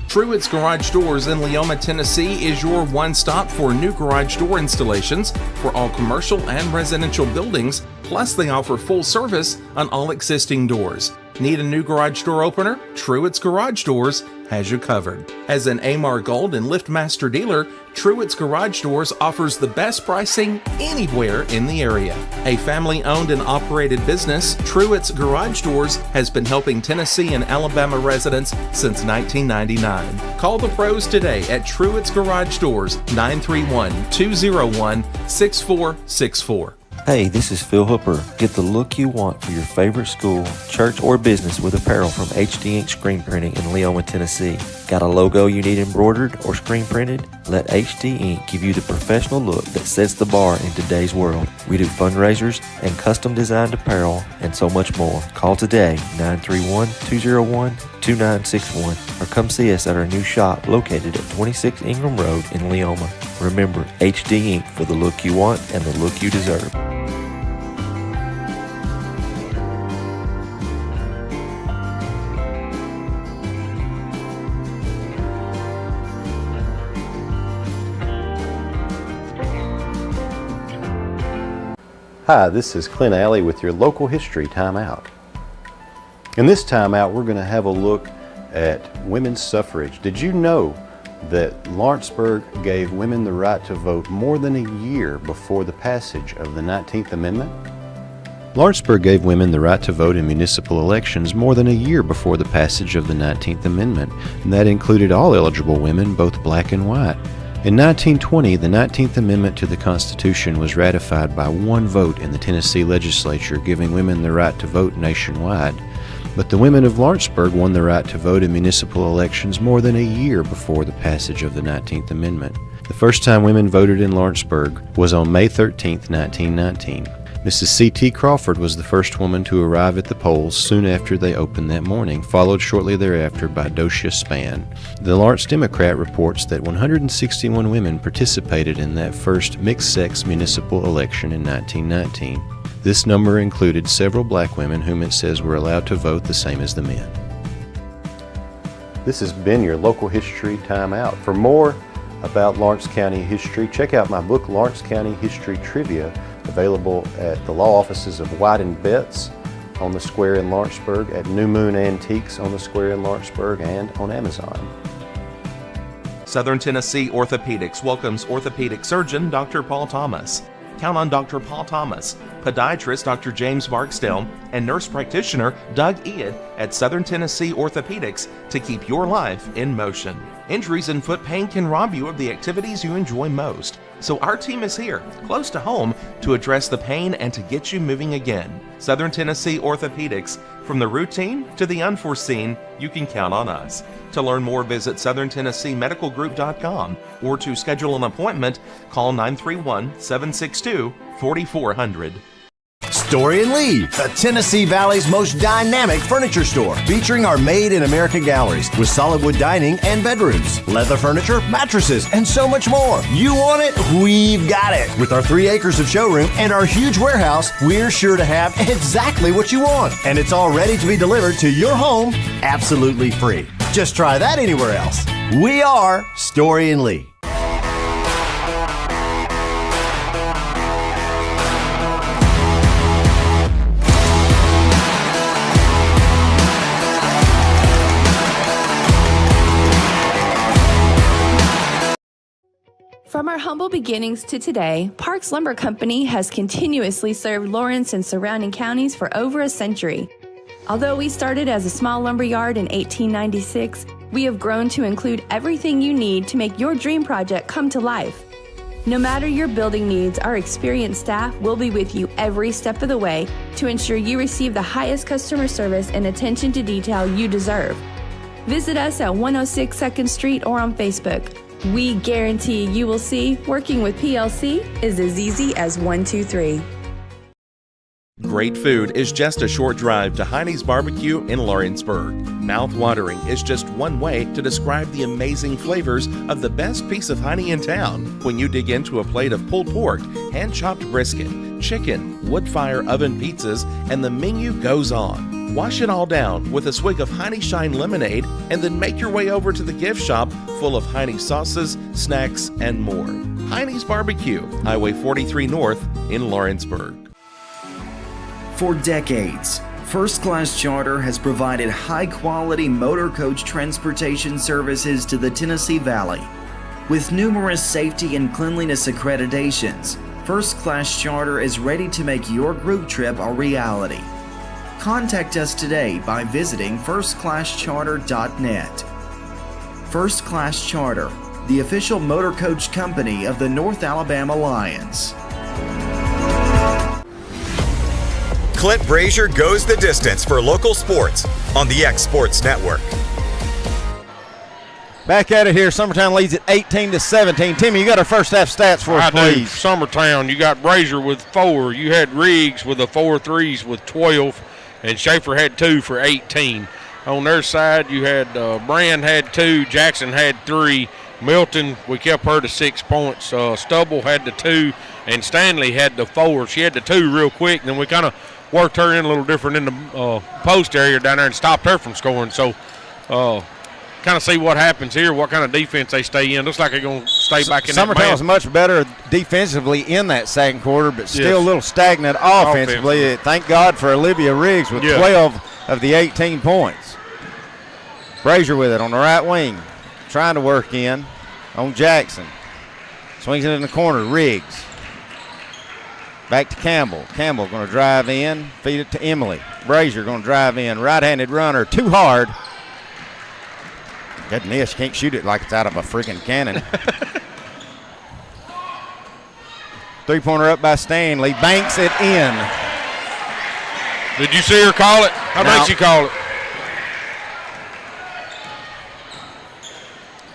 Truett's Garage Doors in Leoma, Tennessee is your one-stop for new garage door installations for all commercial and residential buildings, plus they offer full service on all existing doors. Need a new garage door opener? Truett's Garage Doors has you covered. As an AMAR Gold and LiftMaster dealer, Truett's Garage Doors offers the best pricing anywhere in the area. A family-owned and operated business, Truett's Garage Doors has been helping Tennessee and Alabama residents since 1999. Call the pros today at Truett's Garage Doors, 931-201-6464.
Hey, this is Phil Hooper. Get the look you want for your favorite school, church, or business with apparel from HD Ink Screen Printing in Leoma, Tennessee. Got a logo you need embroidered or screen printed? Let HD Ink give you the professional look that sets the bar in today's world. We do fundraisers and custom designed apparel and so much more. Call today, 931-201-2961, or come see us at our new shop located at 26 Ingram Road in Leoma. Remember, HD Ink for the look you want and the look you deserve.
Hi, this is Clint Alley with your local history timeout. In this timeout, we're going to have a look at women's suffrage. Did you know that Lawrenceburg gave women the right to vote more than a year before the passage of the 19th Amendment? Lawrenceburg gave women the right to vote in municipal elections more than a year before the passage of the 19th Amendment, and that included all eligible women, both black and white. In 1920, the 19th Amendment to the Constitution was ratified by one vote in the Tennessee legislature, giving women the right to vote nationwide. But the women of Lawrenceburg won the right to vote in municipal elections more than a year before the passage of the 19th Amendment. The first time women voted in Lawrenceburg was on May 13, 1919. Mrs. C.T. Crawford was the first woman to arrive at the polls soon after they opened that morning, followed shortly thereafter by Docia Spann. The Lawrence Democrat reports that 161 women participated in that first mixed-sex municipal election in 1919. This number included several black women whom it says were allowed to vote the same as the men. This has been your local history timeout. For more about Lawrence County history, check out my book, Lawrence County History Trivia, available at the law offices of White & Betts on the square in Lawrenceburg, at New Moon Antiques on the square in Lawrenceburg, and on Amazon.
Southern Tennessee Orthopedics welcomes orthopedic surgeon Dr. Paul Thomas. Count on Dr. Paul Thomas, podiatrist Dr. James Barksdale, and nurse practitioner Doug Ead at Southern Tennessee Orthopedics to keep your life in motion. Injuries and foot pain can rob you of the activities you enjoy most. So our team is here, close to home, to address the pain and to get you moving again. Southern Tennessee Orthopedics, from the routine to the unforeseen, you can count on us. To learn more, visit SouthernTennesseeMedicalGroup.com, or to schedule an appointment, call 931-762-4400.
Story and Lee, the Tennessee Valley's most dynamic furniture store, featuring our Made in America galleries with solid wood dining and bedrooms, leather furniture, mattresses, and so much more. You want it? We've got it. With our 3 acres of showroom and our huge warehouse, we're sure to have exactly what you want. And it's all ready to be delivered to your home absolutely free. Just try that anywhere else. We are Story and Lee.
From our humble beginnings to today, Parks Lumber Company has continuously served Lawrence and surrounding counties for over a century. Although we started as a small lumber yard in 1896, we have grown to include everything you need to make your dream project come to life. No matter your building needs, our experienced staff will be with you every step of the way to ensure you receive the highest customer service and attention to detail you deserve. Visit us at 106 2nd Street or on Facebook. We guarantee you will see working with PLC is as easy as 1, 2, 3.
Great food is just a short drive to Heine's Barbecue in Lawrenceburg. Mouth-watering is just one way to describe the amazing flavors of the best piece of Heine in town when you dig into a plate of pulled pork, hand-chopped brisket, chicken, wood-fire oven pizzas, and the menu goes on. Wash it all down with a swig of Heine Shine lemonade and then make your way over to the gift shop full of Heine sauces, snacks, and more. Heine's Barbecue, Highway 43 North in Lawrenceburg.
For decades, First Class Charter has provided high-quality motor coach transportation services to the Tennessee Valley. With numerous safety and cleanliness accreditations, First Class Charter is ready to make your group trip a reality. Contact us today by visiting firstclasscharter.net. First Class Charter, the official motor coach company of the North Alabama Lions.
Clint Brazier goes the distance for local sports on the X Sports Network.
Back at it here. Summertown leads at 18-17. Timmy, you got our first half stats for us, please.
Summertown, you got Brazier with 4. You had Riggs with the 4 threes with 12, and Schaefer had 2 for 18. On their side, you had Brand had 2, Jackson had 3. Milton, we kept her to 6 points. Stubble had the 2, and Stanley had the 4. She had the 2 real quick, and then we kind of worked her in a little different in the post area down there and stopped her from scoring. So kind of see what happens here, what kind of defense they stay in. Looks like they're going to stay back in
Summertown
that
was much better defensively in that second quarter, but still a little stagnant offensively. Thank God for Olivia Riggs with 12 of the 18 points. Brazier with it on the right wing, trying to work in on Jackson. Swings it in the corner, Riggs. Back to Campbell. Campbell going to drive in, feed it to Emily. Brazier going to drive in, right-handed runner, too hard. Goodness, can't shoot it like it's out of a freaking cannon. Three-pointer up by Stanley, banks it in.
Did you see her call it? How about she call it?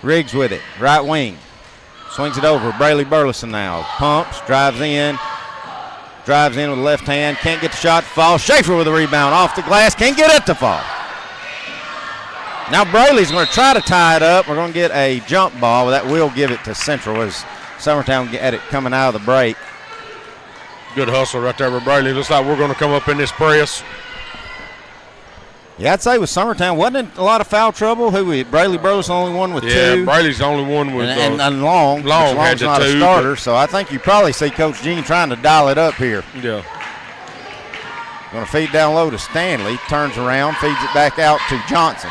Riggs with it, right wing. Swings it over, Braley Burleson now. Pumps, drives in with the left hand. Can't get the shot to fall. Schaefer with the rebound off the glass. Can't get it to fall. Now Braley's going to try to tie it up. We're going to get a jump ball. That will give it to Central as Summertown get it coming out of the break.
Good hustle right there with Braley. Looks like we're going to come up in this press.
Yeah, I'd say with Summertown, wasn't a lot of foul trouble. Braley Burleson only one with 2.
Yeah, Braley's the only one with
and Long.
Long had
Long's not
2,
a starter, so I think you probably see Coach Jean trying to dial it up here.
Yeah.
Going to feed down low to Stanley. Turns around, feeds it back out to Johnson.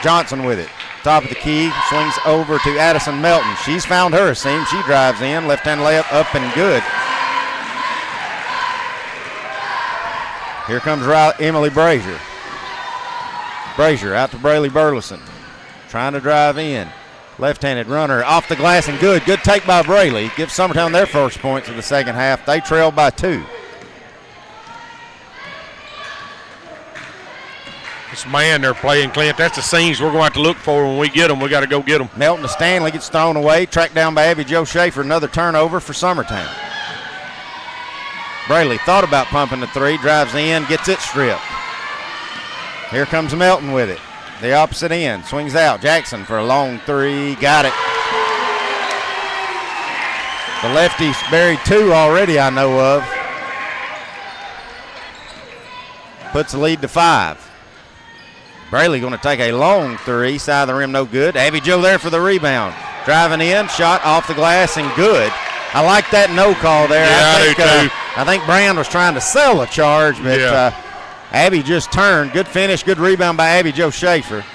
Johnson with it. Top of the key, swings over to Addison Melton. She's found her a seam. She drives in, left-hand layup up and good. Here comes Emily Brazier. Brazier out to Braley Burleson. Trying to drive in. Left-handed runner off the glass and good. Good take by Braley. Gives Summertown their first points of the second half. They trail by 2.
This man they're playing, Clint, that's the scenes we're going to have to look for when we get them. We got to go get them.
Melton to Stanley gets thrown away. Tracked down by Abby Jo Schaefer. Another turnover for Summertown. Braley thought about pumping the 3. Drives in, gets it stripped. Here comes Melton with it. The opposite end. Swings out. Jackson for a long 3. Got it. The lefty's buried 2 already, I know of. Puts the lead to 5. Braley going to take a long 3. Side of the rim, no good. Abby Jo there for the rebound. Driving in, shot off the glass and good. I like that no call there.
Yeah, I do too.
I think Brand was trying to sell a charge, but Abby just turned. Good finish, good rebound by Abby Jo Schaefer.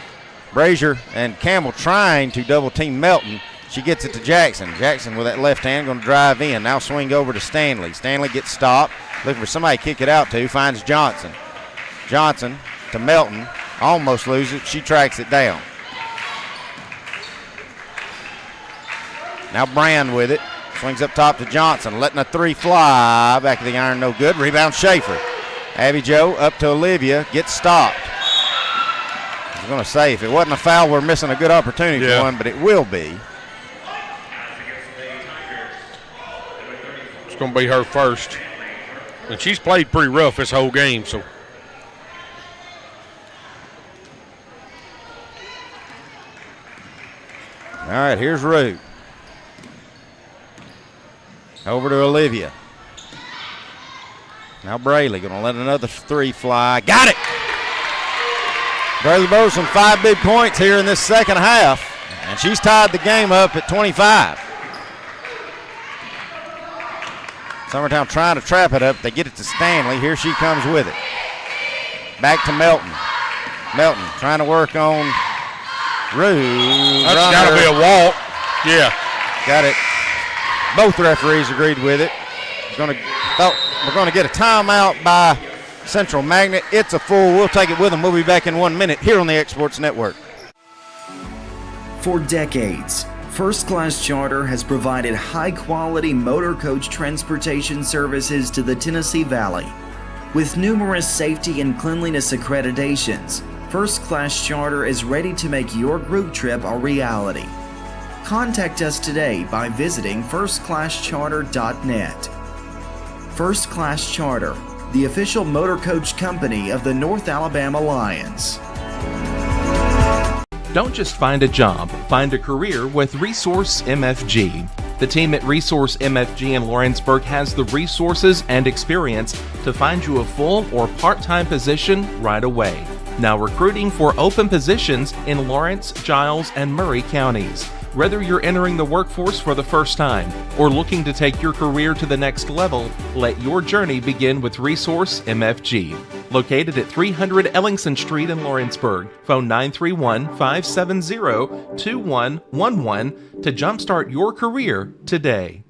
Brazier and Campbell trying to double team Melton. She gets it to Jackson. Jackson with that left hand going to drive in. Now swing over to Stanley. Stanley gets stopped. Looking for somebody to kick it out to. Finds Johnson. Johnson to Melton. Almost loses it. She tracks it down. Now Brand with it. Swings up top to Johnson. Letting a 3 fly. Back of the iron, no good. Rebound Schaefer. Abby Jo up to Olivia. Gets stopped. I was going to say, if it wasn't a foul, we're missing a good opportunity for one, but it will be.
It's going to be her first. And she's played pretty rough this whole game, so.
All right, here's Root. Over to Olivia. Now Braley going to let another 3 fly. Got it! Braley Burleson 5 big points here in this second half, and she's tied the game up at 25. Summertown trying to trap it up. They get it to Stanley. Here she comes with it. Back to Melton. Melton trying to work on Rue.
That's got to be a walk. Yeah.
Got it. Both referees agreed with it. We're going to get a timeout by Central Magnet. It's a full. We'll take it with them. We'll be back in 1 minute here on the X Sports Network.
For decades, First Class Charter has provided high-quality motor coach transportation services to the Tennessee Valley. With numerous safety and cleanliness accreditations, First Class Charter is ready to make your group trip a reality. Contact us today by visiting firstclasscharter.net. First Class Charter, the official motor coach company of the North Alabama Lions.
Don't just find a job, find a career with Resource MFG. The team at Resource MFG in Lawrenceburg has the resources and experience to find you a full or part-time position right away. Now recruiting for open positions in Lawrence, Giles, and Murray counties. Whether you're entering the workforce for the first time or looking to take your career to the next level, let your journey begin with Resource MFG. Located at 300 Ellingson Street in Lawrenceburg. Phone 931-570-2111 to jumpstart your career today.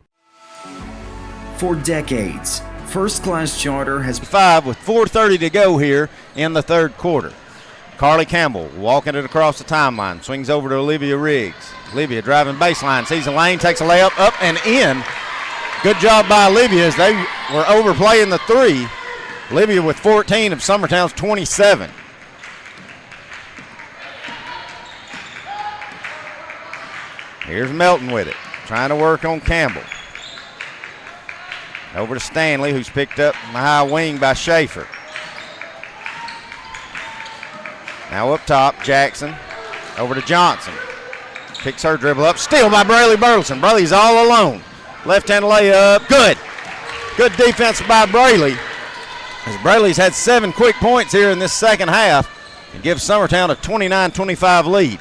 For decades, First Class Charter has
5 with 4:30 to go here in the third quarter. Carly Campbell walking it across the timeline, swings over to Olivia Riggs. Olivia driving baseline, sees a lane, takes a layup, up and in. Good job by Olivia as they were overplaying the three. Olivia with 14 of Summertown's 27. Here's Melton with it, trying to work on Campbell. Over to Stanley, who's picked up the high wing by Schaefer. Now up top, Jackson. Over to Johnson. Picks her dribble up. Steal by Braley Burleson. Braley's all alone. Left-hand layup. Good. Good defense by Braley. As Braley's had 7 quick points here in this second half and gives Summertown a 29-25 lead.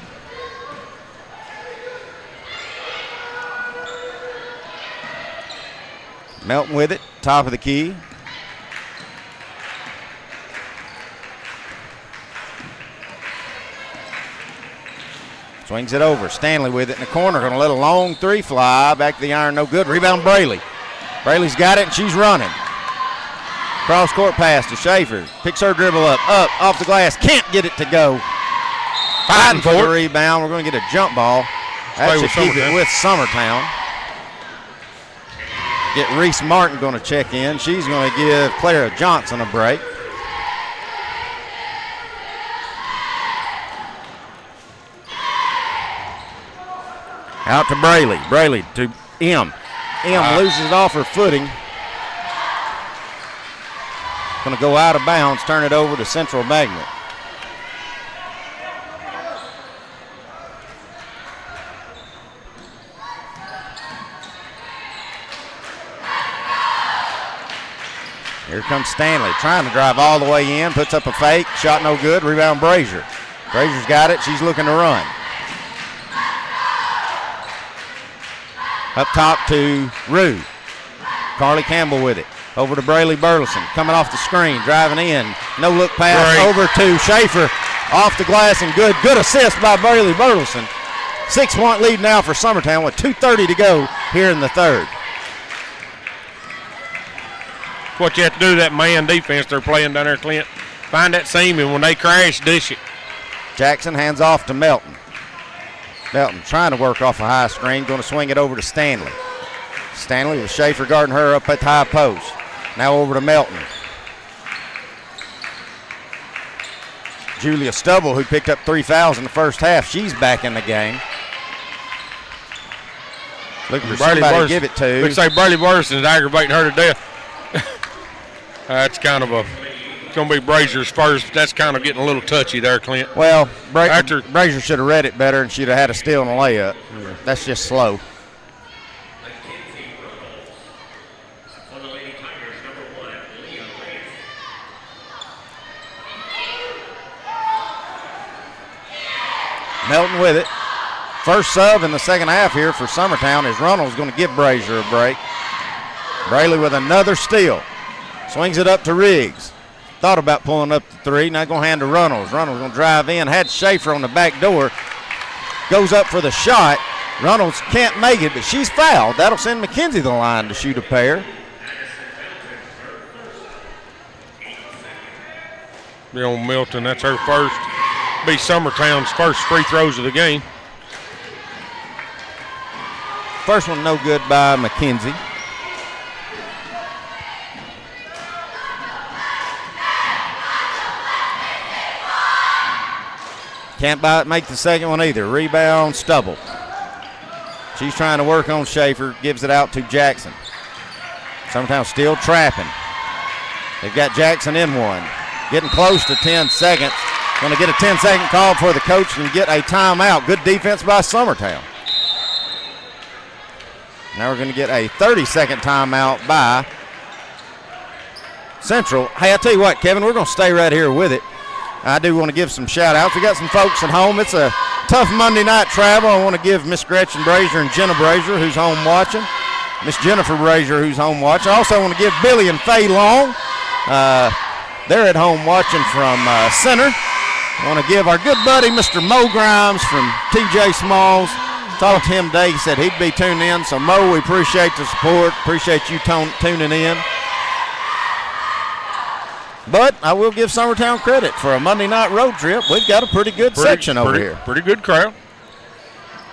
Melton with it, top of the key. Swings it over. Stanley with it in the corner. Going to let a long three fly. Back to the iron, no good. Rebound Braley. Braley's got it and she's running. Cross court pass to Schaefer. Picks her dribble up, off the glass. Can't get it to go. Fighting for the rebound. We're going to get a jump ball. That should keep it with Summertown. Get Reese Martin going to check in. She's going to give Clara Johnson a break. Out to Braley. Braley to M. M loses it off her footing. Going to go out of bounds, turn it over to Central Magnet. Here comes Stanley, trying to drive all the way in, puts up a fake, shot no good, rebound Brazier. Brazier's got it, she's looking to run. Up top to Rue. Carly Campbell with it. Over to Braley Burleson, coming off the screen, driving in. No look pass over to Schaefer. Off the glass and good. Good assist by Braley Burleson. 6-point lead now for Summertown with 2:30 to go here in the third.
What you have to do, that man defense they're playing down there, Clint. Find that seam, and when they crash, dish it.
Jackson hands off to Melton. Melton trying to work off a high screen, going to swing it over to Stanley. Stanley with Schaefer guarding her up at the high post. Now over to Melton. Julia Stubble, who picked up 3 fouls in the first half, she's back in the game. Looking for somebody to give it to.
Looks like Braley Burleson is aggravating her to death. That's kind of going to be Brazier's first. That's kind of getting a little touchy there, Clint.
Well, Brazier should have read it better and she'd have had a steal and a layup. That's just slow. Melton with it. First sub in the second half here for Summertown is Runnels going to give Brazier a break. Braley with another steal. Swings it up to Riggs. Thought about pulling up the three. Now going to hand to Runnels. Runnels going to drive in. Had Schaefer on the back door. Goes up for the shot. Runnels can't make it, but she's fouled. That'll send McKenzie to the line to shoot a pair.
Bill Milton, that's her first. Be Summertown's first free throws of the game.
First one no good by McKenzie. Can't make the second one either. Rebound, Stubble. She's trying to work on Schaefer, gives it out to Jackson. Summertown still trapping. They've got Jackson in one. Getting close to 10 seconds. Going to get a 10-second call for the coach and get a timeout. Good defense by Summertown. Now we're going to get a 30-second timeout by Central. Hey, I tell you what, Kevin, we're going to stay right here with it. I do want to give some shout-outs. We got some folks at home. It's a tough Monday night travel. I want to give Miss Gretchen Brazier and Jenna Brazier, who's home watching. Miss Jennifer Brazier, who's home watching. I also want to give Billy and Faye Long. They're at home watching from Center. I want to give our good buddy, Mr. Mo Grimes from TJ Smalls. Talked to him today. He said he'd be tuning in. So, Mo, we appreciate the support. Appreciate you tuning in. But I will give Summertown credit for a Monday night road trip. We've got a pretty good section over here.
Pretty good crowd.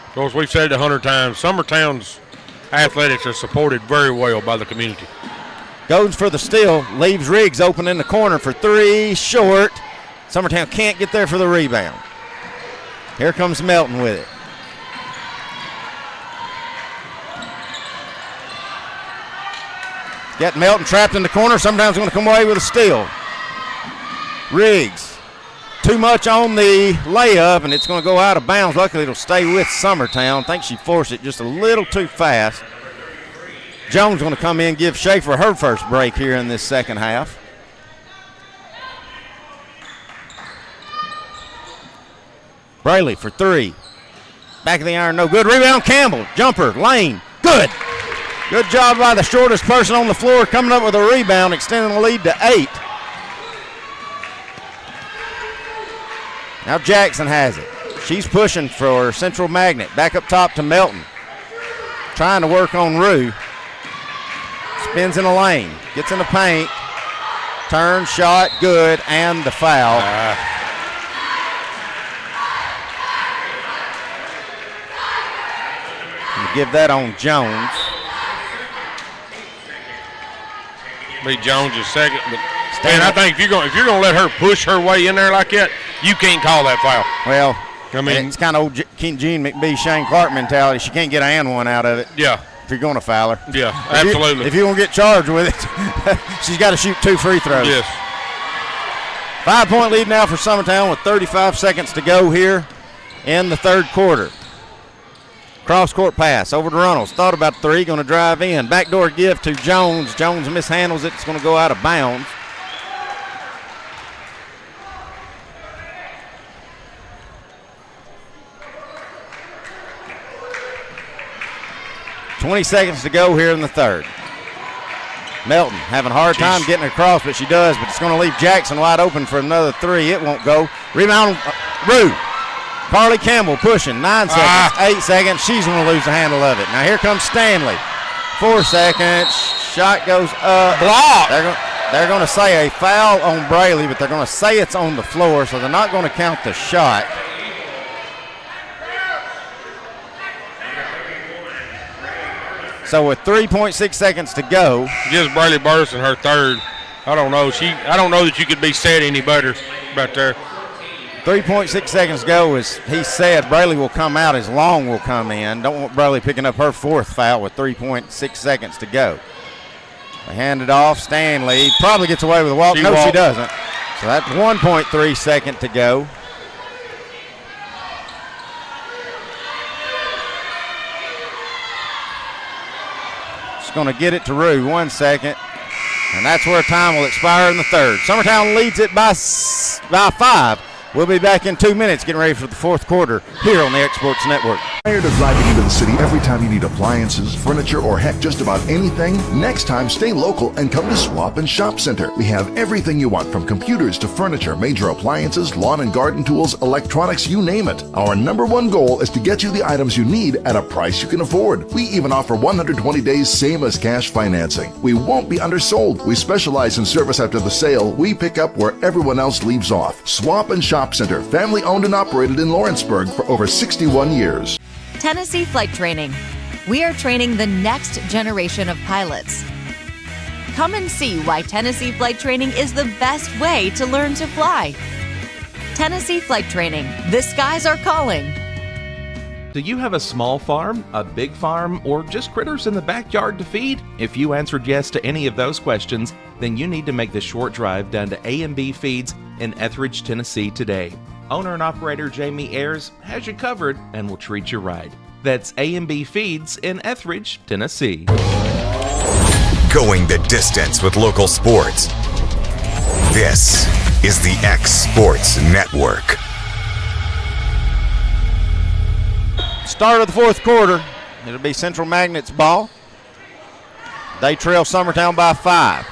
Of course, we've said it 100 times. Summertown's athletics are supported very well by the community.
Goes for the steal. Leaves Riggs open in the corner for three. Short. Summertown can't get there for the rebound. Here comes Melton with it. Got Melton trapped in the corner. Summertown's going to come away with a steal. Riggs, too much on the layup, and it's going to go out of bounds. Luckily, it'll stay with Summertown. I think she forced it just a little too fast. Jones going to come in, give Schaefer her first break here in this second half. Braley for three. Back of the iron, no good. Rebound, Campbell. Jumper, Lane, good. Good job by the shortest person on the floor coming up with a rebound, extending the lead to 8. Now Jackson has it. She's pushing for Central Magnet. Back up top to Melton. Trying to work on Rue. Spins in the lane. Gets in the paint. Turn, shot, good, and the foul. Give that on Jones.
Be Jones' second, but man, I think if you're going to let her push her way in there like that, you can't call that foul.
Well,
I mean,
it's kind of old Gene McBee, Shane Clark mentality. She can't get an and one out of it.
Yeah.
If you're going to foul her.
Yeah, absolutely.
If you want to get charged with it, she's got to shoot 2 free throws.
Yes.
5-point lead now for Summertown with 35 seconds to go here in the third quarter. Cross-court pass over to Runnels. Thought about 3, going to drive in. Backdoor give to Jones. Jones mishandles it. It's going to go out of bounds. $20 seconds to go here in the third. Melton having a hard time getting across, but she does. But it's going to leave Jackson wide open for another 3. It won't go. Rebound, Rue. Carly Campbell pushing. 9 seconds, 8 seconds. She's going to lose the handle of it. Now here comes Stanley. 4 seconds. Shot goes up.
Block.
They're going to say a foul on Braley, but they're going to say it's on the floor, so they're not going to count the shot. So with 3.6 seconds to go.
Gives Braley Burson her third. I don't know that you could be said any better right there.
3.6 seconds to go, as he said, Braley will come out as Long will come in. Don't want Braley picking up her 4th foul with 3.6 seconds to go. They hand it off. Stanley probably gets away with a walk. She doesn't. So that's 1.3 second to go. Just going to get it to Rue. 1 second. And that's where time will expire in the third. Summertown leads it by 5. We'll be back in 2 minutes getting ready for the fourth quarter here on the Exports Network.
Tired of driving into the city every time you need appliances, furniture, or heck, just about anything? Next time, stay local and come to Swap and Shop Center. We have everything you want, from computers to furniture, major appliances, lawn and garden tools, electronics, you name it. Our #1 goal is to get you the items you need at a price you can afford. We even offer 120 days same as cash financing. We won't be undersold. We specialize in service after the sale. We pick up where everyone else leaves off. Swap and Shop Center, family owned and operated in Lawrenceburg for over 61 years.
Tennessee Flight Training. We are training the next generation of pilots. Come and see why Tennessee Flight Training is the best way to learn to fly. Tennessee Flight Training. The skies are calling.
Do you have a small farm, a big farm, or just critters in the backyard to feed? If you answered yes to any of those questions, then you need to make the short drive down to A&B Feeds in Etheridge, Tennessee today. Owner and operator Jamie Ayers has you covered and will treat you right. That's A&B Feeds in Etheridge, Tennessee.
Going the distance with local sports. This is the X Sports Network.
Start of the fourth quarter. It'll be Central Magnet's ball. They trail Summertown by 5.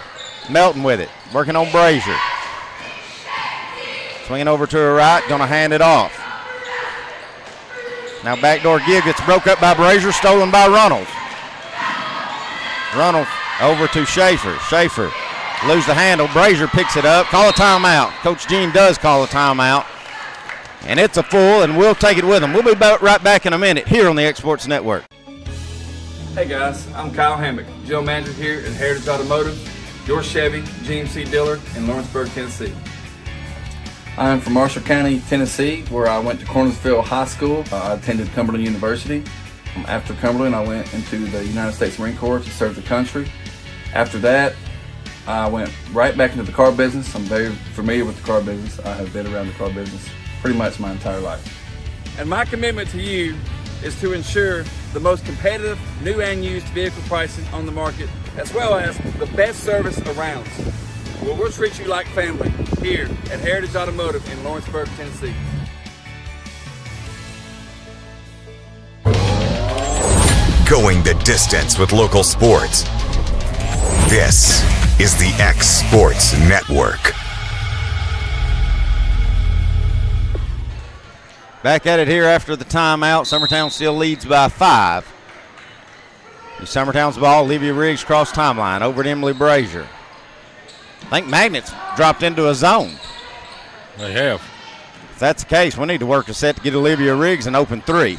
Melton with it, working on Brazier. Swinging over to her right, gonna hand it off. Now backdoor give gets broke up by Brazier, stolen by Runnels. Runnels over to Schaefer. Schaefer lose the handle. Brazier picks it up. Call a timeout. Coach Gene does call a timeout. And it's a full, and we'll take it with them. We'll be right back in a minute here on the X Sports Network.
Hey guys, I'm Kyle Hammock, General Manager here at Heritage Automotive, your Chevy GMC dealer in Lawrenceburg, Tennessee. I'm from Marshall County, Tennessee, where I went to Cornersville High School. I attended Cumberland University. After Cumberland, I went into the United States Marine Corps to serve the country. After that, I went right back into the car business. I'm very familiar with the car business. I have been around the car business pretty much my entire life. And my commitment to you is to ensure the most competitive new and used vehicle pricing on the market, as well as the best service around. Well, we'll treat you like family here at Heritage Automotive in Lawrenceburg, Tennessee.
Going the distance with local sports. This is the X Sports Network.
Back at it here after the timeout. Summertown still leads by 5. Summertown's ball. Olivia Riggs cross timeline over to Emily Brazier. I think Magnet's dropped into a zone.
They have.
If that's the case, we need to work a set to get Olivia Riggs an open 3.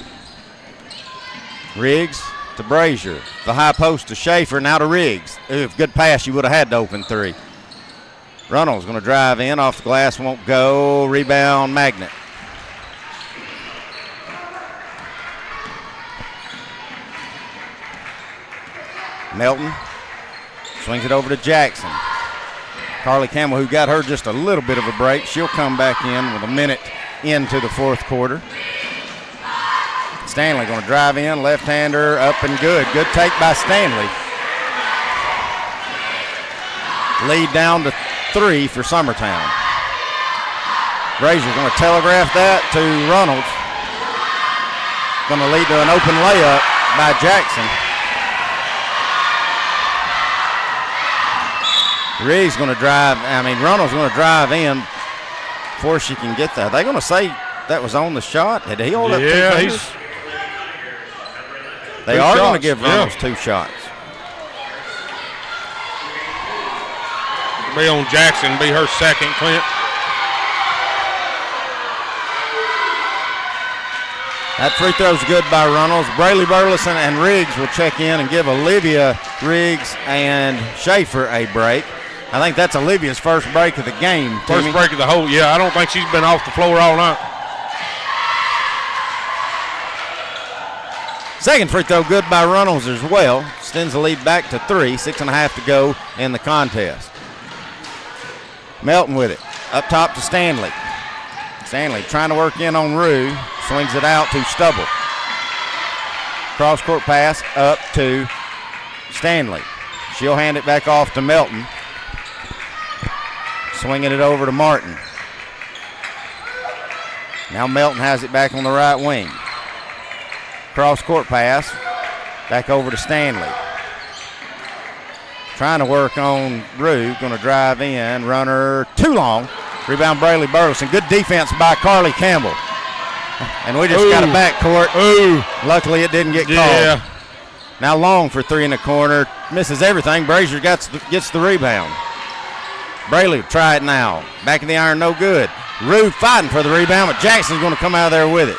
Riggs to Brazier. The high post to Schaefer, now to Riggs. If good pass, she would have had to open 3. Runnels going to drive in, off the glass, won't go. Rebound, Magnet. Melton swings it over to Jackson. Carly Campbell, who got her just a little bit of a break, she'll come back in with a minute into the fourth quarter. Stanley going to drive in, left-hander, up and good. Good take by Stanley. Lead down to 3 for Summertown. Brazier going to telegraph that to Runnels. Going to lead to an open layup by Jackson. Riggs going to drive, Runnels going to drive in before she can get there. Are they going to say that was on the shot? Had he hold up 2 fingers? They are going to give Runnels 2 shots.
Be on Jackson, be her second, Clint.
That free throw's good by Runnels. Brayley Burleson and Riggs will check in and give Olivia Riggs and Schaefer a break. I think that's Olivia's first break of the game.
First break of the whole, yeah. I don't think she's been off the floor all night.
Second free throw good by Runnels as well. Extends the lead back to 3, 6.5 to go in the contest. Melton with it. Up top to Stanley. Stanley trying to work in on Rue. Swings it out to Stubble. Cross-court pass up to Stanley. She'll hand it back off to Melton. Swinging it over to Martin. Now Melton has it back on the right wing. Cross-court pass. Back over to Stanley. Trying to work on Rue. Going to drive in. Runner too long. Rebound Brayley Burleson. Good defense by Carly Campbell. And we just got a backcourt. Luckily it didn't get called. Now Long for 3 in the corner. Misses everything. Brazier gets the rebound. Brayley will try it now. Back in the iron, no good. Rue fighting for the rebound, but Jackson's going to come out of there with it.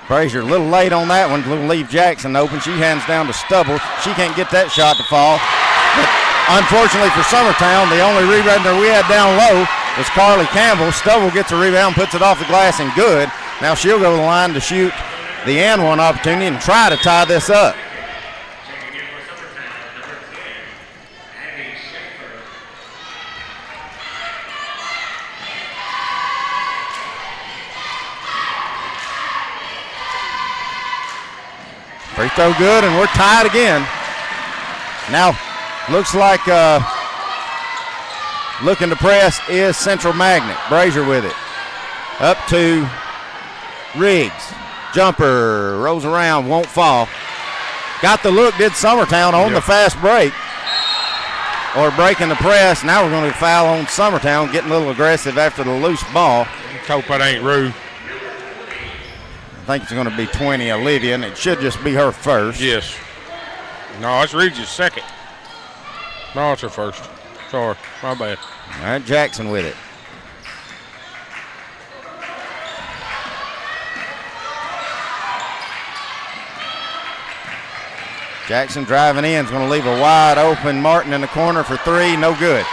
Brazier a little late on that one. Little leave Jackson open. She hands down to Stubble. She can't get that shot to fall. But unfortunately for Summertown, the only rebounder we had down low was Carly Campbell. Stubble gets a rebound, puts it off the glass, and good. Now she'll go to the line to shoot the and one opportunity and try to tie this up. Free throw good, and we're tied again. Now, looks like looking to press is Central Magnet. Brazier with it. Up to Riggs. Jumper, rolls around, won't fall. Got the look, did Summertown on the fast break. Or breaking the press. Now we're going to foul on Summertown, getting a little aggressive after the loose ball.
Hope that ain't Rue.
I think it's going to be 20 Olivia, and it should just be her first.
Yes. No, it's Regis' second. No, it's her first. Sorry, my bad.
All right, Jackson with it. Jackson driving in is going to leave a wide open Martin in the corner for three. No good.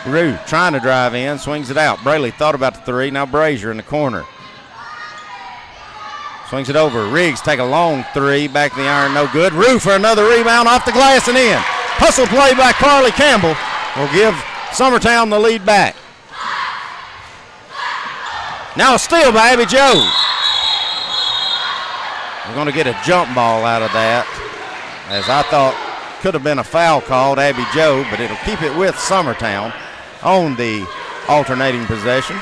Rue trying to drive in, swings it out. Braley thought about the three. Now Brazier in the corner. Swings it over. Riggs take a long three. Back of the iron, no good. Rue for another rebound off the glass and in. Hustle play by Carly Campbell will give Summertown the lead back. Now a steal by Abby Joe. We're going to get a jump ball out of that, as I thought could have been a foul called Abby Joe, but it'll keep it with Summertown on the alternating possession.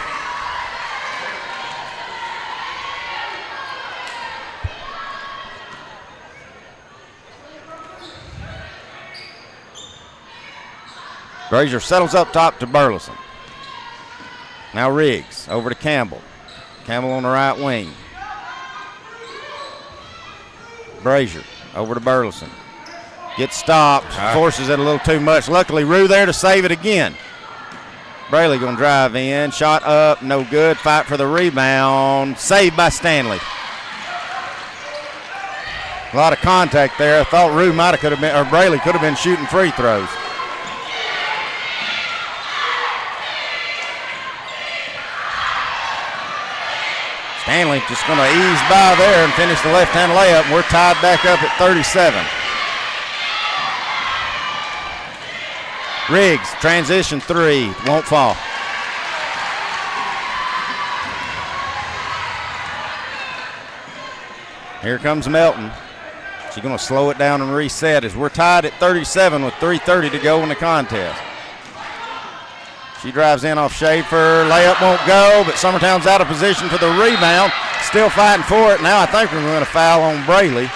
Brazier settles up top to Burleson. Now Riggs over to Campbell. Campbell on the right wing. Brazier over to Burleson. Gets stopped, forces it a little too much. Luckily, Rue there to save it again. Braley going to drive in. Shot up, no good. Fight for the rebound. Saved by Stanley. A lot of contact there. I thought Rue could have been, or Braley could have been shooting free throws. Stanley just going to ease by there and finish the left-hand layup. And we're tied back up at 37. Riggs, transition three, won't fall. Here comes Melton. She's going to slow it down and reset as we're tied at 37 with 3:30 to go in the contest. She drives in off Schaefer. Layup won't go, but Summertown's out of position for the rebound. Still fighting for it. Now I think we're going to foul on Braley.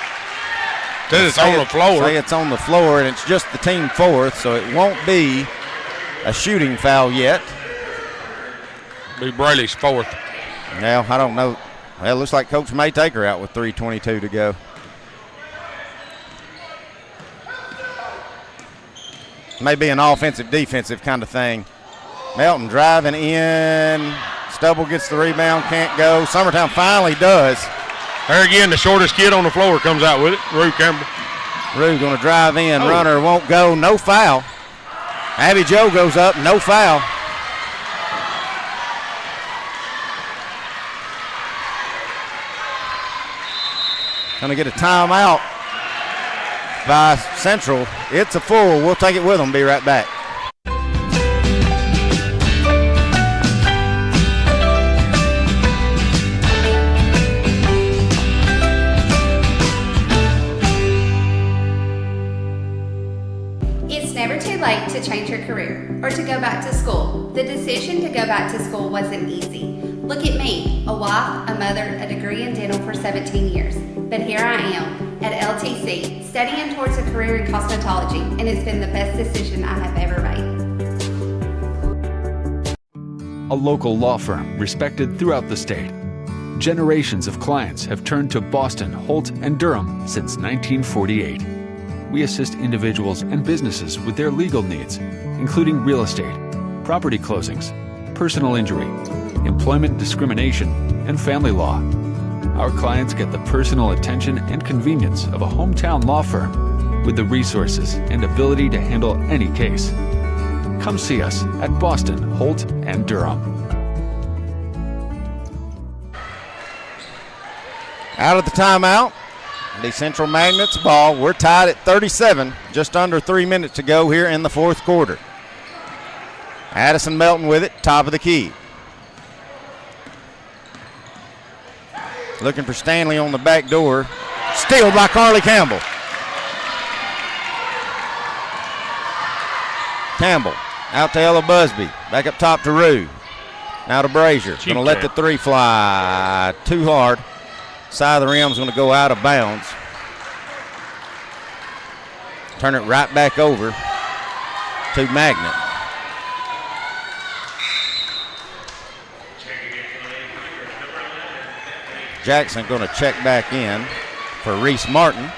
It's on the floor.
Say it's on the floor, and it's just the team fourth, so it won't be a shooting foul yet.
Be Braley's fourth.
Now, I don't know. Well, it looks like Coach may take her out with 3:22 to go. Maybe an offensive-defensive kind of thing. Melton driving in. Stubble gets the rebound, can't go. Summertown finally does.
There again, the shortest kid on the floor comes out with it, Rue Campbell.
Rue going to drive in, runner won't go, no foul. Abby Joe goes up, no foul. Going to get a timeout by Central. It's a full. We'll take it with them. Be right back.
It's never too late to change your career or to go back to school. The decision to go back to school wasn't easy. Look at me, a wife, a mother, a degree in dental for 17 years. But here I am at LTC studying towards a career in cosmetology, and it's been the best decision I have ever made.
A local law firm respected throughout the state. Generations of clients have turned to Boston, Holt, and Durham since 1948. We assist individuals and businesses with their legal needs, including real estate, property closings, personal injury, employment discrimination, and family law. Our clients get the personal attention and convenience of a hometown law firm with the resources and ability to handle any case. Come see us at Boston, Holt, and Durham.
Out of the timeout, the Central Magnets ball. We're tied at 37, just under 3 minutes to go here in the fourth quarter. Addison Melton with it, top of the key. Looking for Stanley on the back door. Steal by Carly Campbell. Campbell out to Ella Busby. Back up top to Rue. Now to Brazier. Going to let the three fly too hard. Side of the rim is going to go out of bounds. Turn it right back over to Magnet. Jackson going to check back in for Reese Martin.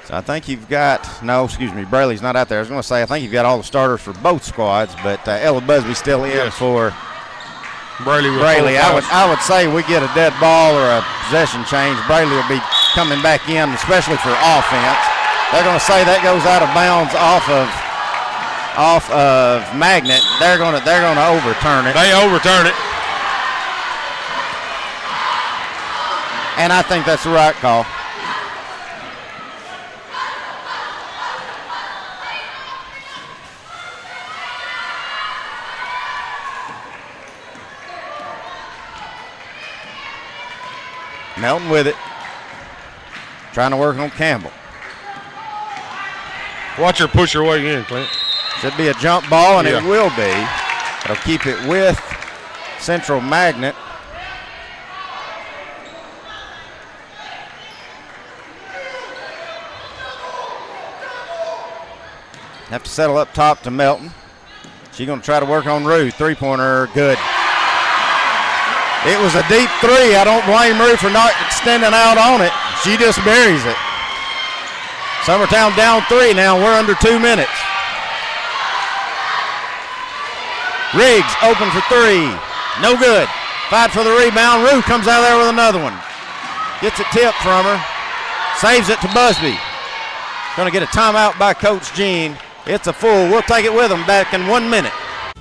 So I think you've got, Brayley's not out there. I was going to say, I think you've got all the starters for both squads, but Ella Busby still in for Brayley. I would say we get a dead ball or a possession change. Brayley will be coming back in, especially for offense. They're going to say that goes out of bounds off of Magnet. They're going to overturn it.
They overturn it.
And I think that's the right call. Melton with it. Trying to work on Campbell.
Watch her push her way in, Clint.
Should be a jump ball, and it will be. It'll keep it with Central Magnet. Have to settle up top to Melton. She's going to try to work on Rue. Three-pointer, good. It was a deep three. I don't blame Rue for not extending out on it. She just buries it. Summertown down 3 now. We're under 2 minutes. Riggs open for 3. No good. Fight for the rebound. Rue comes out of there with another one. Gets a tip from her. Saves it to Busby. Going to get a timeout by Coach Jean. It's a full. We'll take it with them back in 1 minute.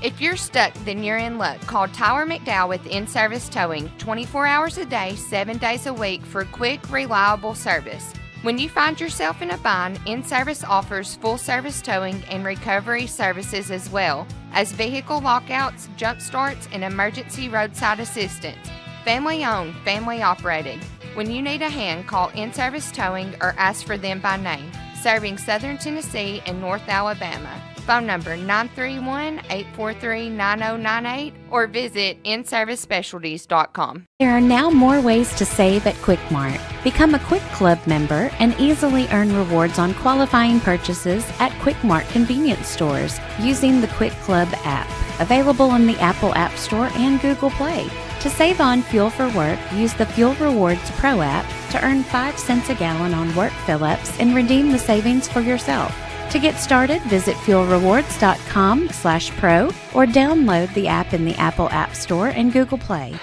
If you're stuck, then you're in luck. Call Tyler McDowell with In-Service Towing, 24 hours a day, 7 days a week for quick, reliable service. When you find yourself in a bind, In-Service offers full-service towing and recovery services as well as vehicle lockouts, jump starts, and emergency roadside assistance. Family-owned, family-operated. When you need a hand, call In-Service Towing or ask for them by name. Serving Southern Tennessee and North Alabama. Phone number 931-843-9098 or visit inservicespecialties.com.
There are now more ways to save at Quick Mart. Become a Quick Club member and easily earn rewards on qualifying purchases at Quick Mart convenience stores using the Quick Club app, available in the Apple App Store and Google Play. To save on fuel for work, use the Fuel Rewards Pro app to earn 5 cents a gallon on work fill-ups and redeem the savings for yourself. To get started, visit fuelrewards.com/pro or download the app in the Apple App Store and Google Play.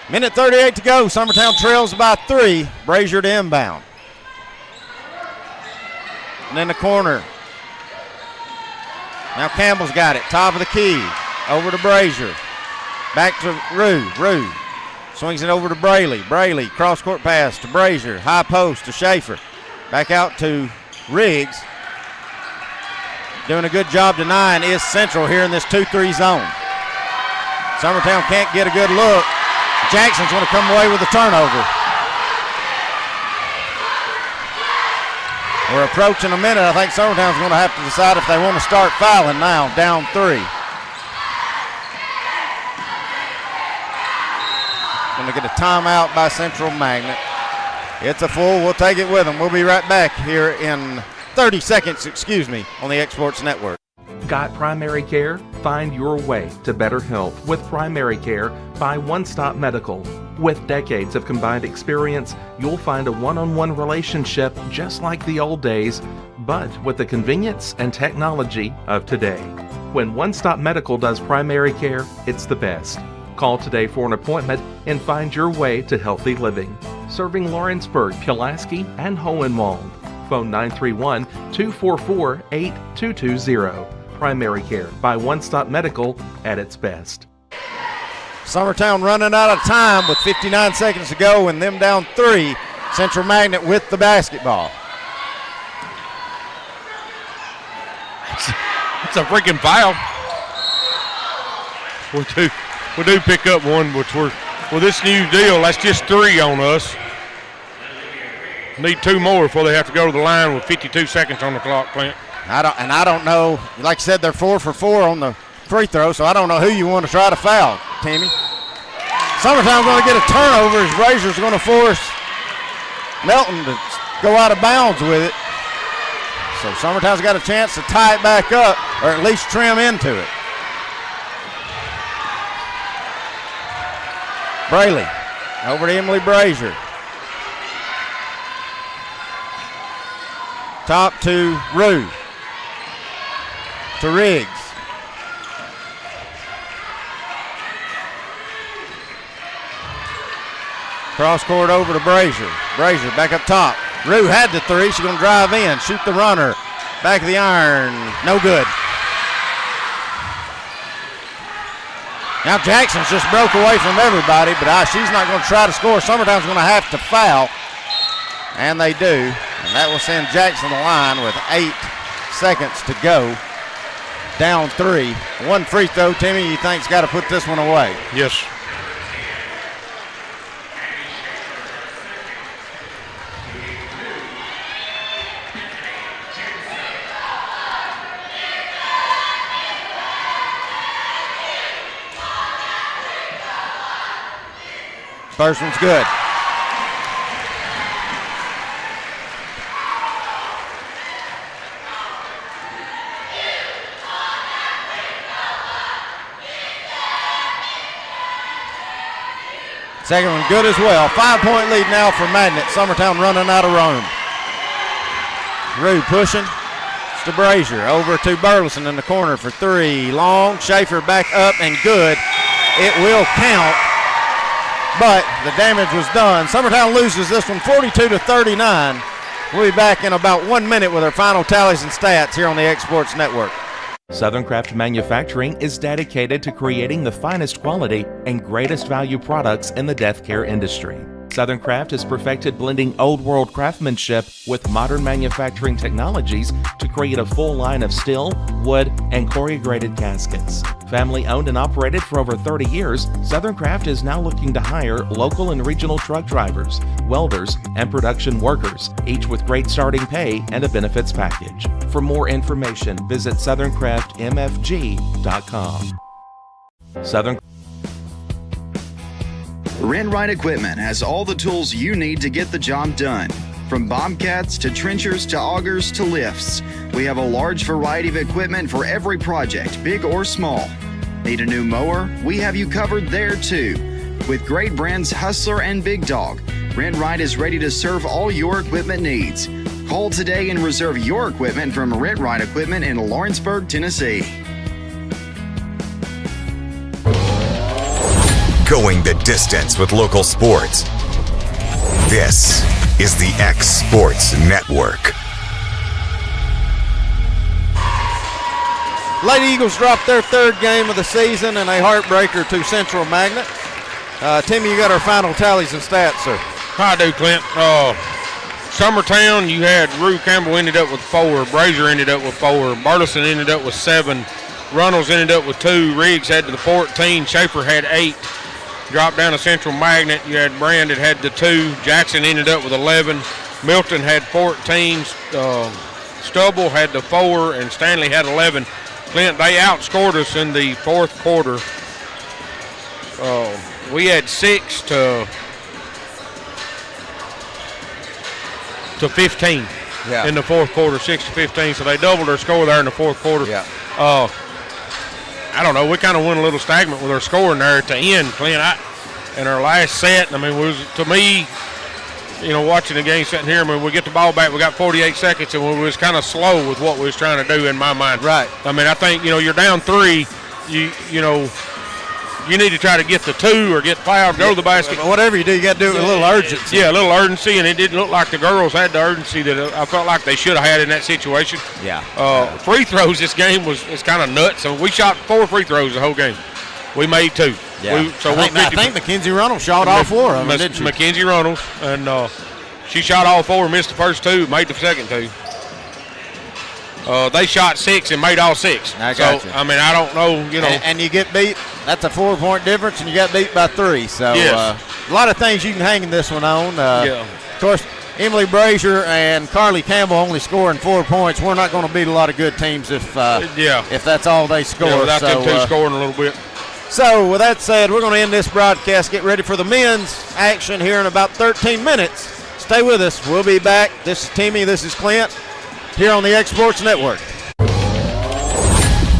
Minute 38 to go. Summertown trails by 3. Brazier to inbound. And in the corner. Now Campbell's got it. Top of the key. Over to Brazier. Back to Rue. Rue swings it over to Brayley. Brayley, cross-court pass to Brazier. High post to Schaefer. Back out to Riggs. Doing a good job denying is Central here in this 2-3 zone. Summertown can't get a good look. Jackson's going to come away with a turnover. We're approaching a minute. I think Summertown's going to have to decide if they want to start fouling now, down 3. Going to get a timeout by Central Magnet. It's a full. We'll take it with them. We'll be right back here in 30 seconds, on the Exports Network.
Got primary care? Find your way to better health with primary care by One Stop Medical. With decades of combined experience, you'll find a one-on-one relationship just like the old days, but with the convenience and technology of today. When One Stop Medical does primary care, it's the best. Call today for an appointment and find your way to healthy living. Serving Lawrenceburg, Pulaski, and Hohenwald. Phone 931-244-8220. Primary care by One Stop Medical at its best.
Summertown running out of time with 59 seconds to go and them down 3. Central Magnet with the basketball.
It's a freaking foul. We do pick up one, which with this new deal, that's just 3 on us. Need 2 more before they have to go to the line with 52 seconds on the clock, Clint.
I don't know. Like I said, they're 4 for 4 on the free throw, so I don't know who you want to try to foul, Timmy. Summertown's going to get a turnover as Brazier's going to force Melton to go out of bounds with it. So Summertown's got a chance to tie it back up, or at least trim into it. Braley over to Emily Brazier. Top to Rue. To Riggs. Cross court over to Brazier. Brazier back up top. Rue had the 3. She's going to drive in. Shoot the runner. Back of the iron. No good. Now Jackson's just broke away from everybody, but she's not going to try to score. Summertown's going to have to foul. And they do. And that will send Jackson to the line with 8 seconds to go. Down 3. 1 free throw, Timmy, you think's got to put this one away.
Yes.
First one's good. Second one good as well. 5-point lead now for Magnet. Summertown running out of room. Rue pushing. It's to Brazier. Over to Burleson in the corner for 3. Long. Schaefer back up and good. It will count. But the damage was done. Summertown loses this one 42-39. We'll be back in about 1 minute with our final tallies and stats here on the X Sports Network.
Southern Craft Manufacturing is dedicated to creating the finest quality and greatest value products in the death care industry. Southern Craft has perfected blending old world craftsmanship with modern manufacturing technologies to create a full line of steel, wood, and corrugated caskets. Family owned and operated for over 30 years, Southern Craft is now looking to hire local and regional truck drivers, welders, and production workers, each with great starting pay and a benefits package. For more information, visit SouthernCraftMFG.com. Southern
Renwright Equipment has all the tools you need to get the job done. From bobcats to trenchers to augers to lifts, we have a large variety of equipment for every project, big or small. Need a new mower? We have you covered there too. With great brands Hustler and Big Dog, Renwright is ready to serve all your equipment needs. Call today and reserve your equipment from Renwright Equipment in Lawrenceburg, Tennessee.
Going the distance with local sports. This is the X Sports Network.
Lady Eagles dropped their 3rd game of the season in a heartbreaker to Central Magnet. Timmy, you got our final tallies and stats, sir.
I do, Clint. Summertown, you had Rue Campbell ended up with 4. Brazier ended up with 4. Burleson ended up with 7. Runnels ended up with 2. Riggs had the 14. Schaefer had 8. Dropped down to Central Magnet. You had Brand that had the 2. Jackson ended up with 11. Milton had 14. Stubble had the 4, and Stanley had 11. Clint, they outscored us in the 4th quarter. We had 6 to 15 in the 4th quarter, 6 to 15. So they doubled their score there in the 4th quarter.
Yeah.
I don't know. We kind of went a little stagnant with our scoring there at the end, Clint. In our last set, I mean, to me, watching the game sitting here, when we get the ball back, we got 48 seconds, and we was kind of slow with what we was trying to do in my mind.
Right.
I mean, I think, you're down 3, you need to try to get the 2 or get fouled, go to the basket.
Whatever you do, you got to do it with a little urgency.
Yeah, a little urgency, and it didn't look like the girls had the urgency that I felt like they should have had in that situation.
Yeah.
Free throws, this game is kind of nuts. So we shot 4 free throws the whole game. We made 2.
Yeah. I think Mackenzie Runnels shot all 4 of them, didn't she?
Mackenzie Runnels, and she shot all 4, missed the first 2, made the second 2. They shot 6 and made all 6.
I got you.
I mean, I don't know,
And you get beat, that's a 4-point difference, and you got beat by 3. So
yes.
A lot of things you can hang this one on.
Yeah.
Of course, Emily Brazier and Carly Campbell only scoring 4 points. We're not going to beat a lot of good teams if that's all they score.
Yeah, without them 2 scoring a little bit.
So with that said, we're going to end this broadcast. Get ready for the men's action here in about 13 minutes. Stay with us. We'll be back. This is Timmy. This is Clint here on the X Sports Network.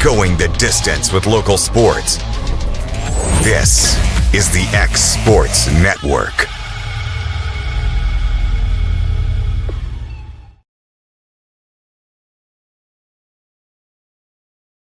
Going the distance with local sports. This is the X Sports Network.